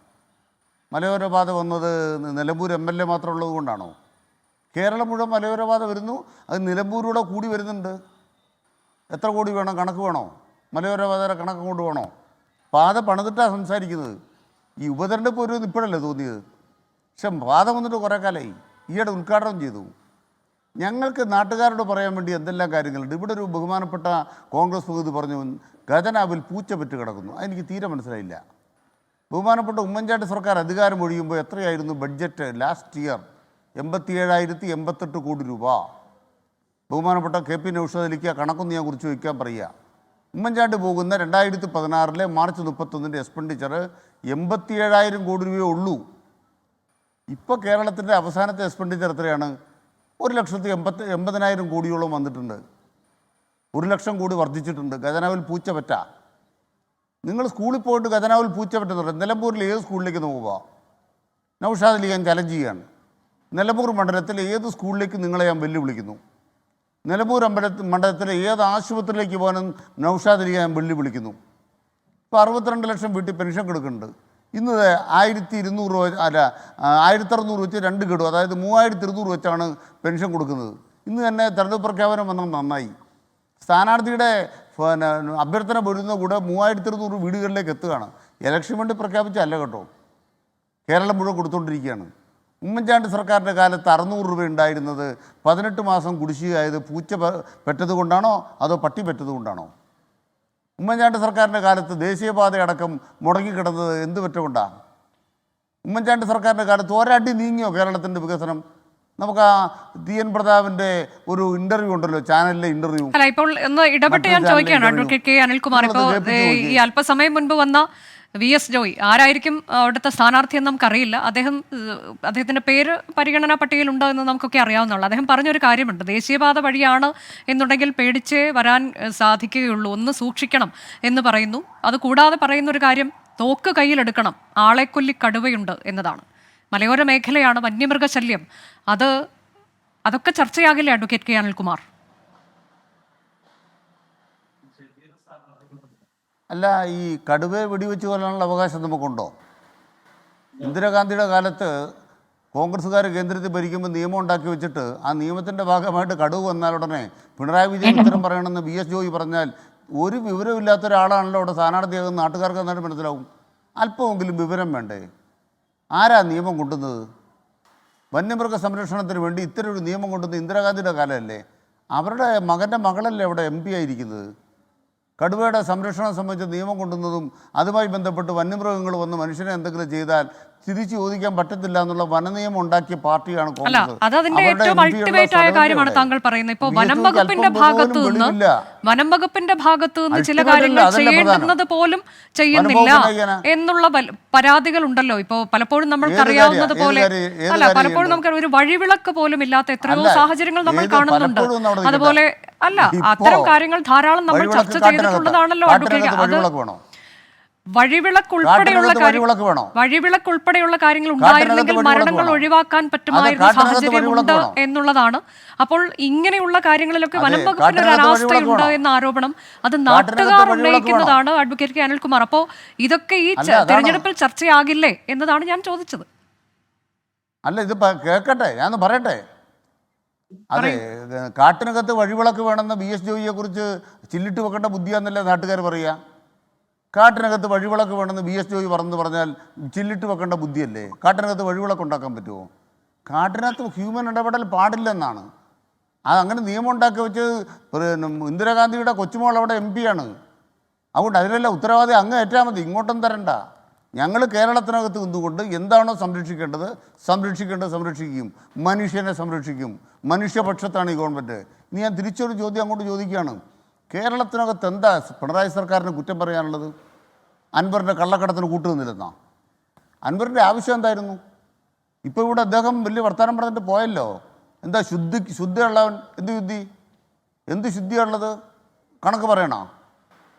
മലയോര പാത വന്നത് നിലമ്പൂർ MLA മാത്രം ഉള്ളത് കൊണ്ടാണോ? കേരളം മുഴുവൻ മലയോര പാത വരുന്നു. അത് നിലമ്പൂരൂടെ കൂടി വരുന്നുണ്ട്. എത്ര കോടി വേണം? കണക്ക് വേണോ? മലയോര പാതയുടെ കണക്ക് കൊണ്ട് വേണോ? പാത പണിതിട്ടാണ് സംസാരിക്കുന്നത്. ഈ ഉപതെരഞ്ഞെടുപ്പ് ഒരു ഇപ്പോഴല്ലേ തോന്നിയത്. പക്ഷെ പാത വന്നിട്ട് കുറേ കാലമായി. ഈയിടെ ഉദ്ഘാടനം ചെയ്തു. ഞങ്ങൾക്ക് നാട്ടുകാരോട് പറയാൻ വേണ്ടി എന്തെല്ലാം കാര്യങ്ങളുണ്ട്. ഇവിടെ ഒരു ബഹുമാനപ്പെട്ട കോൺഗ്രസ് പ്രതിനിധി പറഞ്ഞു ഖജനാവിൽ പൂച്ച പെറ്റ് കിടക്കുന്നു. അതെനിക്ക് തീരെ മനസ്സിലായില്ല. ബഹുമാനപ്പെട്ട ഉമ്മൻചാണ്ടി സർക്കാർ അധികാരം ഒഴിയുമ്പോൾ എത്രയായിരുന്നു ബഡ്ജറ്റ് ലാസ്റ്റ് ഇയർ? 87,088 കോടി രൂപ. ബഹുമാനപ്പെട്ട KP നൗഷാദ് അലിക്ക് കണക്കൊന്ന് ഞാൻ കുറിച്ച് വയ്ക്കാൻ പറയുക. ഉമ്മൻചാണ്ടി പോകുന്ന 2016 മാർച്ച് 31 എക്സ്പെൻഡിച്ചർ 87,000 കോടി രൂപയേ ഉള്ളൂ. ഇപ്പോൾ കേരളത്തിൻ്റെ അവസാനത്തെ എക്സ്പെൻഡിച്ചർ എത്രയാണ്? 1,80,000 കോടിയോളം വന്നിട്ടുണ്ട്. 1,00,000 കോടി വർദ്ധിച്ചിട്ടുണ്ട്. ഖജനാവിൽ പൂച്ച പറ്റ. നിങ്ങൾ സ്കൂളിൽ പോയിട്ട് ഖജനാവിൽ പൂച്ച പറ്റുന്നുണ്ട്. നിലമ്പൂരിൽ ഏത് സ്കൂളിലേക്ക് നോക്കുക? നൗഷാദ് അലി ഞാൻ ചലഞ്ച് ചെയ്യാണ്. നിലമ്പൂർ മണ്ഡലത്തിൽ ഏത് സ്കൂളിലേക്ക് നിങ്ങളെ ഞാൻ വെല്ലുവിളിക്കുന്നു? നിലമ്പൂർ മണ്ഡലത്തിലെ ഏത് ആശുപത്രിയിലേക്ക് പോകാനും നൗഷാദ് അലി ഞാൻ വെല്ലുവിളിക്കുന്നു. ഇപ്പോൾ 62 ലക്ഷം വീട്ടിൽ പെൻഷൻ കൊടുക്കുന്നുണ്ട്. ഇന്ന് 1,200 രൂപ അല്ല 1,600 വെച്ച് 2 ഗഡു, അതായത് 3,200 വെച്ചാണ് പെൻഷൻ കൊടുക്കുന്നത്. ഇന്ന് തന്നെ തെരഞ്ഞെടുപ്പ് പ്രഖ്യാപനം വന്നത് നന്നായി. സ്ഥാനാർത്ഥിയുടെ അഭ്യർത്ഥന വരുന്ന കൂടെ 3,200 വീടുകളിലേക്ക് എത്തുകയാണ്. ഇലക്ഷൻ വേണ്ടി പ്രഖ്യാപിച്ചല്ല കേട്ടോ, കേരളം മുഴുവൻ കൊടുത്തുകൊണ്ടിരിക്കുകയാണ്. ഉമ്മൻചാണ്ടി സർക്കാരിൻ്റെ കാലത്ത് 600 രൂപ ഉണ്ടായിരുന്നത് 18 മാസം കുടിശ്ശികയായത് പൂച്ച പെറ്റത് കൊണ്ടാണോ അതോ പട്ടി പെറ്റത് കൊണ്ടാണോ? ഉമ്മൻചാണ്ടി സർക്കാരിൻ്റെ കാലത്ത് ദേശീയപാതയടക്കം മുടങ്ങിക്കിടന്നത് എന്ത് പറ്റുകൊണ്ടാണ്? ഉമ്മൻചാണ്ടി സർക്കാരിൻ്റെ കാലത്ത് ഒരടി നീങ്ങിയോ കേരളത്തിൻ്റെ വികസനം? നമുക്ക് ആ TN പ്രതാപിൻ്റെ ഒരു ഇന്റർവ്യൂ ഉണ്ടല്ലോ, ചാനലിലെ ഇന്റർവ്യൂ. അല്ല, ഇപ്പോൾ ഒന്ന് ഇടപെട്ട് ഞാൻ ചോദിക്കുകയാണ് അഡ്വക്കേറ്റ് കെ അനിൽകുമാർ. ഇപ്പോൾ ഈ അല്പസമയം മുൻപ് വന്ന VS ജോയ് ആരായിരിക്കും അവിടുത്തെ സ്ഥാനാർത്ഥി എന്ന് നമുക്കറിയില്ല. അദ്ദേഹത്തിന്റെ പേര് പരിഗണനാ പട്ടികയിലുണ്ടോ എന്ന് നമുക്കൊക്കെ അറിയാവുന്നതാണ്. അദ്ദേഹം പറഞ്ഞൊരു കാര്യമുണ്ട്, ദേശീയപാത വഴിയാണ് എന്നുണ്ടെങ്കിൽ പേടിച്ചേ വരാൻ സാധിക്കുകയുള്ളൂ, ഒന്ന് സൂക്ഷിക്കണം എന്ന് പറയുന്നു. അതുകൂടാതെ പറയുന്ന ഒരു കാര്യം, തോക്ക് കയ്യിലെടുക്കണം, ആളെക്കൊല്ലി കടുവയുണ്ട് എന്നതാണ്. മലയോര മേഖലയാണ്, വന്യമൃഗശല്യം, അതൊക്കെ ചർച്ചയാകില്ലേ അഡ്വക്കേറ്റ് കെ അനിൽകുമാർ? അല്ല, ഈ കടുവയെ വെടിവെച്ച് കൊല്ലാനുള്ള അവകാശം നമുക്കുണ്ടോ? ഇന്ദിരാഗാന്ധിയുടെ കാലത്ത് കോൺഗ്രസ്സുകാർ കേന്ദ്രത്തിൽ ഭരിക്കുമ്പോൾ നിയമം ഉണ്ടാക്കി വെച്ചിട്ട് ആ നിയമത്തിൻ്റെ ഭാഗമായിട്ട് കടുവ വന്നാൽ ഉടനെ പിണറായി വിജയൻ ഉത്തരം പറയണമെന്ന് VS ജോയി പറഞ്ഞാൽ ഒരു വിവരമില്ലാത്ത ഒരാളാണല്ലോ അവിടെ സ്ഥാനാർത്ഥിയാകുന്ന നാട്ടുകാർക്ക് എന്നാലും മനസ്സിലാവും. അല്പമെങ്കിലും വിവരം വേണ്ടേ? ആരാ നിയമം കൊണ്ടുവന്നത്? വന്യമൃഗ സംരക്ഷണത്തിന് വേണ്ടി ഇത്തരം ഒരു നിയമം കൊണ്ടുവന്നത് ഇന്ദിരാഗാന്ധിയുടെ കാലമല്ലേ? അവരുടെ മകൻ്റെ മകളല്ലേ അവിടെ MP ആയിരിക്കുന്നത്? കടുവയുടെ സംരക്ഷണം സംബന്ധിച്ച നിയമം കൊണ്ടുവന്നതും അതുമായി ബന്ധപ്പെട്ട് വന്യമൃഗങ്ങൾ വന്ന് മനുഷ്യനെ എന്തെങ്കിലും ചെയ്താൽ തിരിച്ചു ചോദിക്കാൻ പറ്റത്തില്ല എന്നുള്ള വനനിയമം ഉണ്ടാക്കിയ പാർട്ടിയാണ് കോൺഗ്രസ്. അതതിന്റെ ഏറ്റവും അൾട്ടിമേറ്റ് ആയ കാര്യമാണ് താങ്കൾ പറയുന്നത്. ഇപ്പോൾ വനം വകുപ്പിന്റെ ഭാഗത്തു നിന്ന് ചില കാര്യങ്ങൾ ചെയ്യേണ്ടുന്നത് പോലും ചെയ്യുന്നില്ല എന്നുള്ള പരാതികൾ ഉണ്ടല്ലോ. ഇപ്പോൾ പലപ്പോഴും നമ്മൾക്കറിയാവുന്നത് പോലെ പലപ്പോഴും നമുക്ക് ഒരു വഴിവിളക്ക് പോലും ഇല്ലാത്ത എത്രയോ സാഹചര്യങ്ങൾ നമ്മൾ കാണുന്നുണ്ട്. അതുപോലെ അത്തരം കാര്യങ്ങൾ ധാരാളം നമ്മൾ ചർച്ച ചെയ്തിട്ടുള്ളതാണല്ലോ അഡ്വക്കേറ്റ്. വഴിവിളക്കുൾപ്പെടെയുള്ള കാര്യങ്ങൾ ഉണ്ടായിരുന്നെങ്കിൽ മരണങ്ങൾ ഒഴിവാക്കാൻ പറ്റുമായിരുന്ന സാഹചര്യമുണ്ട് എന്നുള്ളതാണ്. അപ്പോൾ ഇങ്ങനെയുള്ള കാര്യങ്ങളിലൊക്കെ വനം വകുപ്പിന് ഒരു അനാസ്ഥയുണ്ട് എന്ന ആരോപണം അത് നാട്ടുകാർ ഉന്നയിക്കുന്നതാണ് അഡ്വക്കേറ്റ് കെ അനിൽകുമാർ. അപ്പോൾ ഇതൊക്കെ ഈ തെരഞ്ഞെടുപ്പിൽ ചർച്ചയാകില്ലേ എന്നതാണ് ഞാൻ ചോദിച്ചത്. അല്ല, ഇത് കേൾക്കട്ടെ, ഞാൻ പറയട്ടെ. അതെ, കാട്ടിനകത്ത് വഴിവിളക്ക് വേണമെന്ന് VS ജോയിയെ കുറിച്ച് ചില്ലിട്ട് വെക്കേണ്ട ബുദ്ധിയാന്നല്ലേ നാട്ടുകാർ പറയുക. കാട്ടിനകത്ത് വഴിവിളക്ക് വേണമെന്ന് VS ജോയി പറഞ്ഞാൽ ചില്ലിട്ട് വെക്കേണ്ട ബുദ്ധിയല്ലേ? കാട്ടിനകത്ത് വഴിവിളക്ക് ഉണ്ടാക്കാൻ പറ്റുമോ? കാട്ടിനകത്ത് ഹ്യൂമൻ ഇടപെടൽ പാടില്ലെന്നാണ്. അങ്ങനെ നിയമം ഉണ്ടാക്കി വെച്ച് ഇന്ദിരാഗാന്ധിയുടെ കൊച്ചുമോൾ അവിടെ MP ആണ്. അതുകൊണ്ട് അതിനെല്ലാം ഉത്തരവാദി അങ്ങ് ഏറ്റാൽ മതി, ഇങ്ങോട്ടും തരണ്ട. ഞങ്ങൾ കേരളത്തിനകത്ത് നിന്നുകൊണ്ട് എന്താണോ സംരക്ഷിക്കേണ്ടത് സംരക്ഷിക്കും. മനുഷ്യനെ സംരക്ഷിക്കും. മനുഷ്യപക്ഷത്താണ് ഈ ഗവൺമെൻറ്. ഇനി ഞാൻ തിരിച്ചൊരു ചോദ്യം അങ്ങോട്ട് ചോദിക്കുകയാണ്. കേരളത്തിനകത്ത് എന്താ പിണറായി സർക്കാരിന് കുറ്റം പറയാനുള്ളത്? അൻവറിൻ്റെ കള്ളക്കടത്തിന് കൂട്ടുനിന്നില്ലെന്നാ? അൻവറിൻ്റെ ആവശ്യം എന്തായിരുന്നു? ഇപ്പോൾ ഇവിടെ അദ്ദേഹം വലിയ വർത്തമാനം പറഞ്ഞിട്ട് പോയല്ലോ. എന്താ ശുദ്ധിയുള്ളവൻ? എന്ത് ശുദ്ധിയുള്ളത്? കണക്ക് പറയണോ?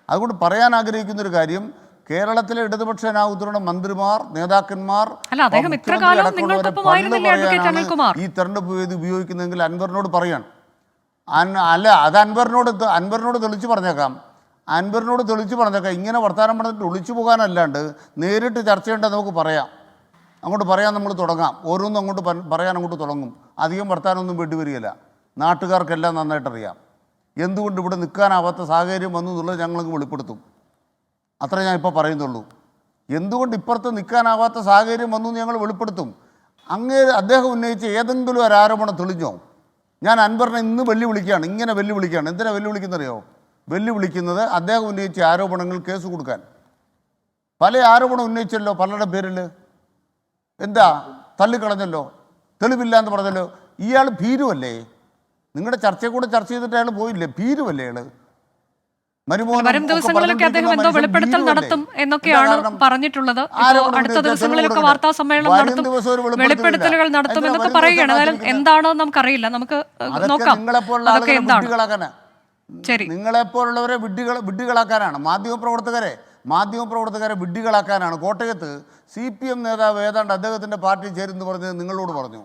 അതുകൊണ്ട് പറയാൻ ആഗ്രഹിക്കുന്നൊരു കാര്യം, കേരളത്തിലെ ഇടതുപക്ഷ ജനാധിപത്യത്തിലുള്ള മന്ത്രിമാർ, നേതാക്കന്മാർ ഈ തെരഞ്ഞെടുപ്പ് വേദി ഉപയോഗിക്കുന്നതെങ്കിൽ അൻവറിനോട് പറയാൻ. അല്ല, അത് അൻവറിനോട് തെളിച്ച് പറഞ്ഞേക്കാം. ഇങ്ങനെ വർത്തമാനം പറഞ്ഞിട്ട് ഒളിച്ചു പോകാനല്ലാണ്ട് നേരിട്ട് ചർച്ച ചെയ്യേണ്ടത് നമുക്ക് പറയാം. അങ്ങോട്ട് പറയാൻ നമ്മൾ തുടങ്ങാം. ഓരോന്നും അങ്ങോട്ട് പറയാൻ അങ്ങോട്ട് തുടങ്ങും. അധികം വർത്തമാനമൊന്നും വേണ്ടി വരികയില്ല. നാട്ടുകാർക്കെല്ലാം നന്നായിട്ടറിയാം എന്തുകൊണ്ട് ഇവിടെ നിൽക്കാനാവാത്ത സാഹചര്യം വന്നു എന്നുള്ളത് ഞങ്ങൾക്ക് വെളിപ്പെടുത്തും. അത്ര ഞാൻ ഇപ്പോൾ പറയുന്നുള്ളൂ. എന്തുകൊണ്ട് ഇപ്പുറത്ത് നിൽക്കാനാവാത്ത സാഹചര്യം വന്നു ഞങ്ങൾ വെളിപ്പെടുത്തും. അദ്ദേഹം ഉന്നയിച്ച ഏതെങ്കിലും ഒരു ആരോപണം തെളിഞ്ഞോ? ഞാൻ അൻവറിനെ ഇന്ന് വെല്ലുവിളിക്കുകയാണ്. എന്തിനാ വെല്ലുവിളിക്കുന്നറിയോ? വെല്ലുവിളിക്കുന്നത് അദ്ദേഹം ഉന്നയിച്ച ആരോപണങ്ങൾ കേസ് കൊടുക്കാൻ. പല ആരോപണം ഉന്നയിച്ചല്ലോ പലരുടെ പേരിൽ. എന്താ തള്ളിക്കളഞ്ഞല്ലോ, തെളിവില്ല എന്ന് പറഞ്ഞല്ലോ. ഇയാൾ ഭീരുവല്ലേ? നിങ്ങളുടെ ചർച്ച ചെയ്തിട്ട് അയാൾ പോയില്ലേ? ഭീരുവല്ലേ അയാൾ? വരും ദിവസങ്ങളിലൊക്കെ അദ്ദേഹം എന്തോ വെളിപ്പെടുത്തൽ നടത്തും എന്നൊക്കെയാണ് പറഞ്ഞിട്ടുള്ളത്. അടുത്ത ദിവസങ്ങളിലൊക്കെ വാർത്താ സമ്മേളനം നടത്തും, വെളിപ്പെടുത്തലുകൾ നടത്തും എന്നൊക്കെ പറയുകയാണ്. അതായത് എന്താണോ നമുക്കറിയില്ല, നമുക്ക് നോക്കാം അതൊക്കെ എന്താണ്. ശരി, നിങ്ങളെപ്പോലുള്ളവരെ വിഡ്ഢികളാക്കാനാണ്, മാധ്യമപ്രവർത്തകരെ വിഡ്ഢികളാക്കാനാണ്. കോട്ടയത്ത് CPM നേതാവ് ഏതാണ്ട് അദ്ദേഹത്തിൻ്റെ പാർട്ടി ചേരുന്നു പറഞ്ഞത് നിങ്ങളോട് പറഞ്ഞു.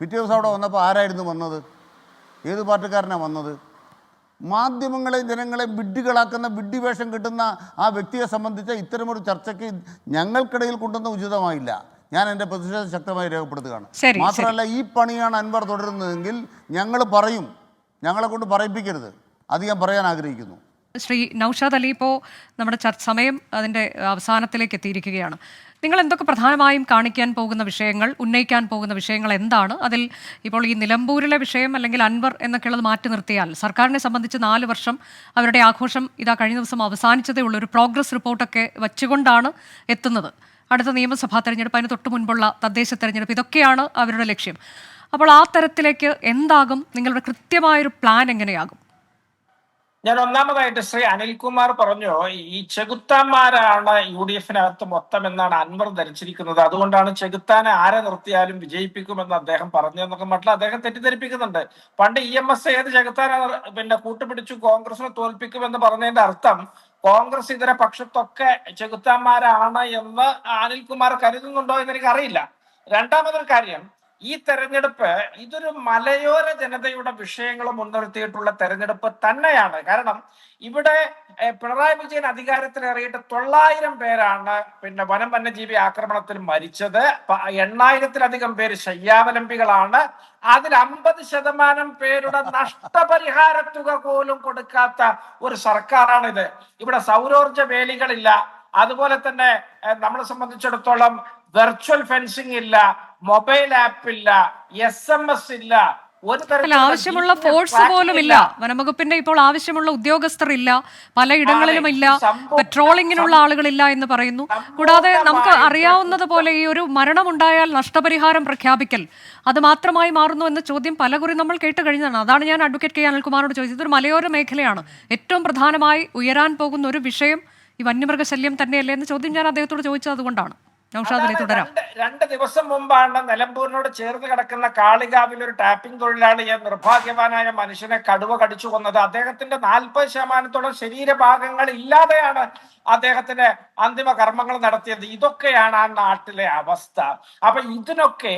പിറ്റേ ദിവസം അവിടെ വന്നപ്പോൾ ആരായിരുന്നു വന്നത്? ഏത് പാർട്ടിക്കാരനാണ് വന്നത്? മാധ്യമങ്ങളെ ജനങ്ങളെ വിഡ്ഢികളാക്കുന്ന വിഡ്ഢിവേഷം കിട്ടുന്ന ആ വ്യക്തിയെ സംബന്ധിച്ച ഇത്തരമൊരു ചർച്ചയ്ക്ക് ഞങ്ങൾക്കിടയിൽ കൊണ്ടുവന്ന ഉചിതമായില്ല. ഞാൻ എൻ്റെ പ്രതിഷേധം ശക്തമായി രേഖപ്പെടുത്തുകയാണ്. മാത്രമല്ല, ഈ പണിയാണ് അൻവർ തുടരുന്നതെങ്കിൽ ഞങ്ങൾ പറയും. ഞങ്ങളെ കൊണ്ട് പറയിപ്പിക്കരുത്. അത് ഞാൻ പറയാൻ ആഗ്രഹിക്കുന്നു. ശ്രീ നൗഷാദ് അലി, ഇപ്പോൾ നമ്മുടെ സമയം അതിൻ്റെ അവസാനത്തിലേക്ക് എത്തിയിരിക്കുകയാണ്. നിങ്ങൾ എന്തൊക്കെ പ്രധാനമായും കാണിക്കാൻ പോകുന്ന വിഷയങ്ങൾ, ഉന്നയിക്കാൻ പോകുന്ന വിഷയങ്ങൾ എന്താണ്? അതിൽ ഇപ്പോൾ ഈ നിലമ്പൂരിലെ വിഷയം അല്ലെങ്കിൽ അൻവർ എന്നൊക്കെയുള്ളത് മാറ്റി നിർത്തിയാൽ സർക്കാരിനെ സംബന്ധിച്ച് 4 വർഷം അവരുടെ ആഘോഷം കഴിഞ്ഞ ദിവസം അവസാനിച്ചതേ ഉള്ളൂ. ഒരു പ്രോഗ്രസ് റിപ്പോർട്ടൊക്കെ വച്ചുകൊണ്ടാണ് എത്തുന്നത്. അടുത്ത നിയമസഭാ തെരഞ്ഞെടുപ്പ്, അതിന് തൊട്ട് മുൻപുള്ള തദ്ദേശ തെരഞ്ഞെടുപ്പ്, ഇതൊക്കെയാണ് അവരുടെ ലക്ഷ്യം. അപ്പോൾ ആ തരത്തിലേക്ക് എന്താകും നിങ്ങളുടെ കൃത്യമായൊരു പ്ലാൻ? എങ്ങനെയാകും? ഞാൻ ഒന്നാമതായിട്ട് ശ്രീ അനിൽകുമാർ പറഞ്ഞു ഈ ചെകുത്താന്മാരാണ് UDF-നകത്ത് മൊത്തം എന്നാണ് അൻവർ ധരിച്ചിരിക്കുന്നത്, അതുകൊണ്ടാണ് ചെകുത്താനെ ആരെ നിർത്തിയാലും വിജയിപ്പിക്കുമെന്ന് അദ്ദേഹം പറഞ്ഞതെന്നൊക്കെ മറ്റുള്ള അദ്ദേഹം തെറ്റിദ്ധരിപ്പിക്കുന്നുണ്ട്. പണ്ട് EMS ഏത് ചെകുത്താനെ കൂട്ടുപിടിച്ചു കോൺഗ്രസിനെ തോൽപ്പിക്കുമെന്ന് പറഞ്ഞതിന്റെ അർത്ഥം കോൺഗ്രസ് ഇതര പക്ഷത്തൊക്കെ ചെകുത്താന്മാരാണ് എന്ന് അനിൽകുമാർ കരുതുന്നുണ്ടോ എന്ന് എനിക്ക് അറിയില്ല. രണ്ടാമതൊരു കാര്യം, ഈ തെരഞ്ഞെടുപ്പ് ഇതൊരു മലയോര ജനതയുടെ വിഷയങ്ങൾ മുൻനിർത്തിയിട്ടുള്ള തെരഞ്ഞെടുപ്പ് തന്നെയാണ്. കാരണം ഇവിടെ പിണറായി വിജയൻ അധികാരത്തിലേറിയിട്ട് 900 പേരാണ് വനം വന്യജീവി ആക്രമണത്തിൽ മരിച്ചത്. 8000-ലധികം പേര് ശയ്യാവലംബികളാണ്. അതിൽ 50% പേരുടെ നഷ്ടപരിഹാര തുക പോലും കൊടുക്കാത്ത ഒരു സർക്കാരാണിത്. ഇവിടെ സൗരോർജ വേലികളില്ല, അതുപോലെ തന്നെ നമ്മളെ സംബന്ധിച്ചിടത്തോളം വെർച്വൽ ഫെൻസിംഗ് ഇല്ല, മൊബൈൽ ആപ്പ് ഇല്ല, SMS ഇല്ല, ആവശ്യമുള്ള ഫോഴ്സ് പോലും ഇല്ല. വനംവകുപ്പിന്റെ ഇപ്പോൾ ആവശ്യമുള്ള ഉദ്യോഗസ്ഥർ ഇല്ല, പലയിടങ്ങളിലും ഇല്ല, പെട്രോളിങ്ങിനുള്ള ആളുകളില്ല എന്ന് പറയുന്നു. കൂടാതെ നമുക്ക് അറിയാവുന്നത് പോലെ ഈ ഒരു മരണമുണ്ടായാൽ നഷ്ടപരിഹാരം പ്രഖ്യാപിക്കൽ അത് മാത്രമായി മാറുന്നു എന്ന ചോദ്യം പലകുറി നമ്മൾ കേട്ട് കഴിഞ്ഞതാണ്. അതാണ് ഞാൻ അഡ്വക്കേറ്റ് കെ അനിൽകുമാറോട് ചോദിച്ചത്. ഇതൊരു മലയോര മേഖലയാണ്, ഏറ്റവും പ്രധാനമായി ഉയരാൻ പോകുന്ന ഒരു വിഷയം ഈ വന്യമൃഗശല്യം തന്നെയല്ലേ എന്ന ചോദ്യം ഞാൻ അദ്ദേഹത്തോട് ചോദിച്ചത് അതുകൊണ്ടാണ്. തുടരാം. 2 ദിവസം മുമ്പാണ് നിലമ്പൂരിനോട് ചേർന്ന് കിടക്കുന്ന കാളികാവിൽ ഒരു ടാപ്പിംഗ് തൊഴിലാളിയെ നിർഭാഗ്യവാനായ മനുഷ്യനെ കടുവ കടിച്ചു കൊന്നത്. അദ്ദേഹത്തിന്റെ 40% ശരീരഭാഗങ്ങൾ ഇല്ലാതെയാണ് അദ്ദേഹത്തിന്റെ അന്തിമ കർമ്മങ്ങൾ നടത്തിയത്. ഇതൊക്കെയാണ് ആ നാട്ടിലെ അവസ്ഥ. അപ്പൊ ഇതിനൊക്കെ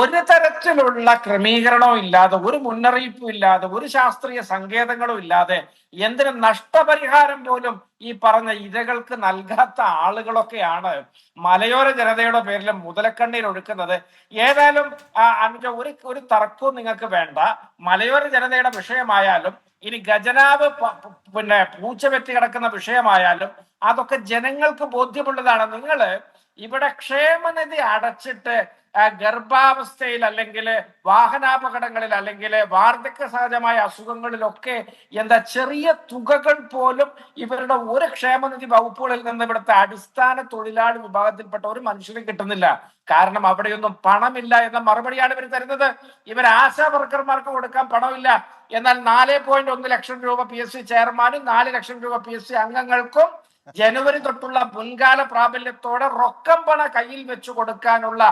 ഒരു തരത്തിലുള്ള ക്രമീകരണവും ഇല്ലാതെ, ഒരു മുന്നറിയിപ്പും ഇല്ലാതെ, ഒരു ശാസ്ത്രീയ സങ്കേതങ്ങളും ഇല്ലാതെ, എന്തിനും നഷ്ടപരിഹാരം പോലും ഈ പറഞ്ഞ ഇരകൾക്ക് നൽകാത്ത ആളുകളൊക്കെയാണ് മലയോര ജനതയുടെ പേരിൽ മുതലക്കണ്ണീർ ഒഴുക്കുന്നത്. ഏതായാലും ഒരു തർക്കവും നിങ്ങൾക്ക് വേണ്ട. മലയോര ജനതയുടെ വിഷയമായാലും ഇനി ഖജനാവ് പൂച്ച വെറ്റി കിടക്കുന്ന വിഷയമായാലും അതൊക്കെ ജനങ്ങൾക്ക് ബോധ്യമുള്ളതാണ്. നിങ്ങള് ഇവിടെ ക്ഷേമനിധി അടച്ചിട്ട് ഗർഭാവസ്ഥയിൽ അല്ലെങ്കിൽ വാഹനാപകടങ്ങളിൽ അല്ലെങ്കിൽ വാർദ്ധക്യ സഹജമായ അസുഖങ്ങളിലൊക്കെ ചെറിയ തുകകൾ പോലും ഇവരുടെ ഒരു ക്ഷേമനിധി വകുപ്പുകളിൽ നിന്ന് ഇവിടുത്തെ അടിസ്ഥാന തൊഴിലാളി വിഭാഗത്തിൽപ്പെട്ട ഒരു മനുഷ്യനും കിട്ടുന്നില്ല. കാരണം അവിടെയൊന്നും പണമില്ല എന്ന മറുപടിയാണ് ഇവർ തരുന്നത്. ഇവർ ആശാ വർക്കർമാർക്ക് കൊടുക്കാൻ പണമില്ല, എന്നാൽ 4.1 ലക്ഷം രൂപ PSC ചെയർമാനും 4 ലക്ഷം രൂപ PSC അംഗങ്ങൾക്കും ജനുവരി തൊട്ടുള്ള മുൻകാല പ്രാബല്യത്തോടെ റൊക്കം പണ കയ്യിൽ വെച്ചു കൊടുക്കാനുള്ള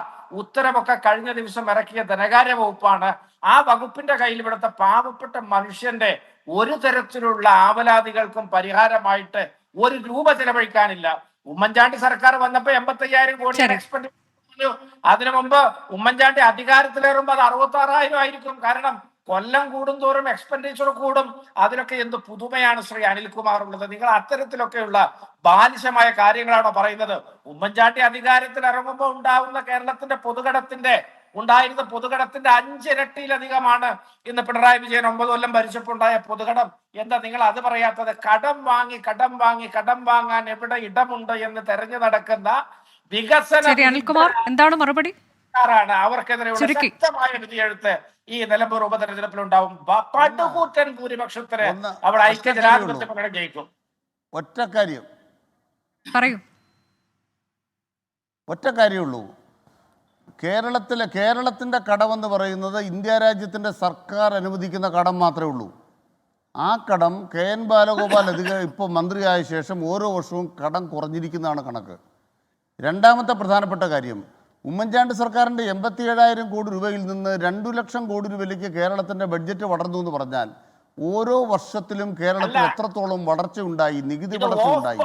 ഉത്തരവൊക്കെ കഴിഞ്ഞ ദിവസം ഇറക്കിയ ധനകാര്യ വകുപ്പാണ്. ആ വകുപ്പിന്റെ കയ്യിൽ ഇവിടുത്തെ പാവപ്പെട്ട മനുഷ്യന്റെ ഒരു തരത്തിലുള്ള ആവലാതികൾക്കും പരിഹാരമായിട്ട് 1 രൂപ ചെലവഴിക്കാനില്ല. ഉമ്മൻചാണ്ടി സർക്കാർ വന്നപ്പോ 85,000 കോടി എക്സ്പെൻഡിച്ചർ. അതിനു മുമ്പ് ഉമ്മൻചാണ്ടി അധികാരത്തിലേറുമ്പോ അത് 66,000 ആയിരിക്കും. കാരണം കൊല്ലം കൂടുന്തോറും എക്സ്പെൻഡിച്ചർ കൂടും. അതിലൊക്കെ എന്ത് പുതുമയാണ് ശ്രീ അനിൽകുമാർ ഉള്ളത്? നിങ്ങൾ അത്തരത്തിലൊക്കെയുള്ള ബാലിശമായ കാര്യങ്ങളാണോ പറയുന്നത്? ഉമ്മൻചാണ്ടി അധികാരത്തിൽ ഇറങ്ങുമ്പോൾ ഉണ്ടാവുന്ന കേരളത്തിന്റെ ഉണ്ടായിരുന്ന പൊതുകടത്തിന്റെ 5 ഇരട്ടിയിലധികമാണ് ഇന്ന് പിണറായി വിജയൻ 9 കൊല്ലം ഭരിച്ചപ്പോൾ ഉണ്ടായ പൊതുകടം. എന്താ നിങ്ങൾ അത് പറയാത്തത്? കടം വാങ്ങാൻ എവിടെ ഇടമുണ്ട് എന്ന് തെരഞ്ഞു നടക്കുന്ന വികസന അനിൽകുമാർ എന്താണ് മറുപടി? അവർക്കെതിരെയുള്ള ശക്തമായ വിധിയെഴുത്ത് ഈ നിലമ്പൂർ ഉപതെരഞ്ഞെടുപ്പിലുണ്ടാവും. പടുകൂറ്റൻ ഭൂരിപക്ഷത്തിന് അവിടെ ഐക്യ ജനാധിപത്യ മുന്നണി ജയിക്കും. ഒറ്റ കാര്യമുള്ളൂ. കേരളത്തിൻ്റെ കടമെന്ന് പറയുന്നത് ഇന്ത്യ രാജ്യത്തിൻ്റെ സർക്കാർ അനുവദിക്കുന്ന കടം മാത്രമേ ഉള്ളൂ. ആ കടം KN ബാലഗോപാൽ ഇപ്പോൾ മന്ത്രിയായ ശേഷം ഓരോ വർഷവും കടം കുറഞ്ഞിരിക്കുന്നതാണ് കണക്ക്. രണ്ടാമത്തെ പ്രധാനപ്പെട്ട കാര്യം, ഉമ്മൻചാണ്ടി സർക്കാരിൻ്റെ 87,000 കോടി രൂപയിൽ നിന്ന് 2 ലക്ഷം കോടി രൂപയിലേക്ക് കേരളത്തിൻ്റെ ബഡ്ജറ്റ് വളർന്നു എന്ന് പറഞ്ഞാൽ ഓരോ വർഷത്തിലും കേരളത്തിൽ എത്രത്തോളം വളർച്ച ഉണ്ടായി, നികുതി വളർച്ച ഉണ്ടായി.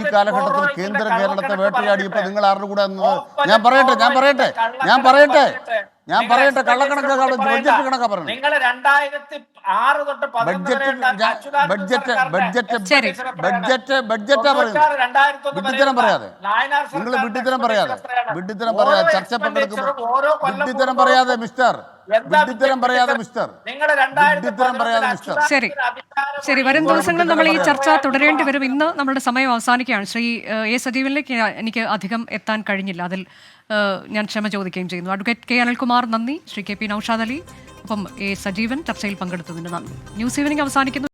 ഈ കാലഘട്ടത്തിൽ കേരളത്തെ വേട്ടയാടിയപ്പോൾ നിങ്ങൾ ആരുടെ കൂടെ ഞാൻ പറയട്ടെ കള്ളക്കണക്ക് ബഡ്ജറ്റ് കണക്കാ പറഞ്ഞു. ബഡ്ജറ്റാ പറയുന്നത്. വിഡ്ഢിത്തരം പറയാതെ ചർച്ച പങ്കെടുക്കുമ്പോൾ വിഡ്ഢിത്തരം പറയാതെ മിസ്റ്റർ. ശരി, വരും ദിവസങ്ങളിൽ നമ്മൾ ഈ ചർച്ച തുടരേണ്ടി വരും. ഇന്ന് നമ്മുടെ സമയം അവസാനിക്കുകയാണ്. ശ്രീ A. സജീവനിലേക്ക് എനിക്ക് അധികം എത്താൻ കഴിഞ്ഞില്ല, അതിൽ ഞാൻ ക്ഷമ ചോദിക്കുകയും ചെയ്യുന്നു. അഡ്വക്കേറ്റ് കെ അനിൽകുമാർ നന്ദി. ശ്രീ KP നൌഷാദ് അലി, ഒപ്പം A. സജീവൻ ചർച്ചയിൽ പങ്കെടുത്തതിന് നന്ദി. ന്യൂസ് ഈവനിംഗ് അവസാനിക്കുന്നു.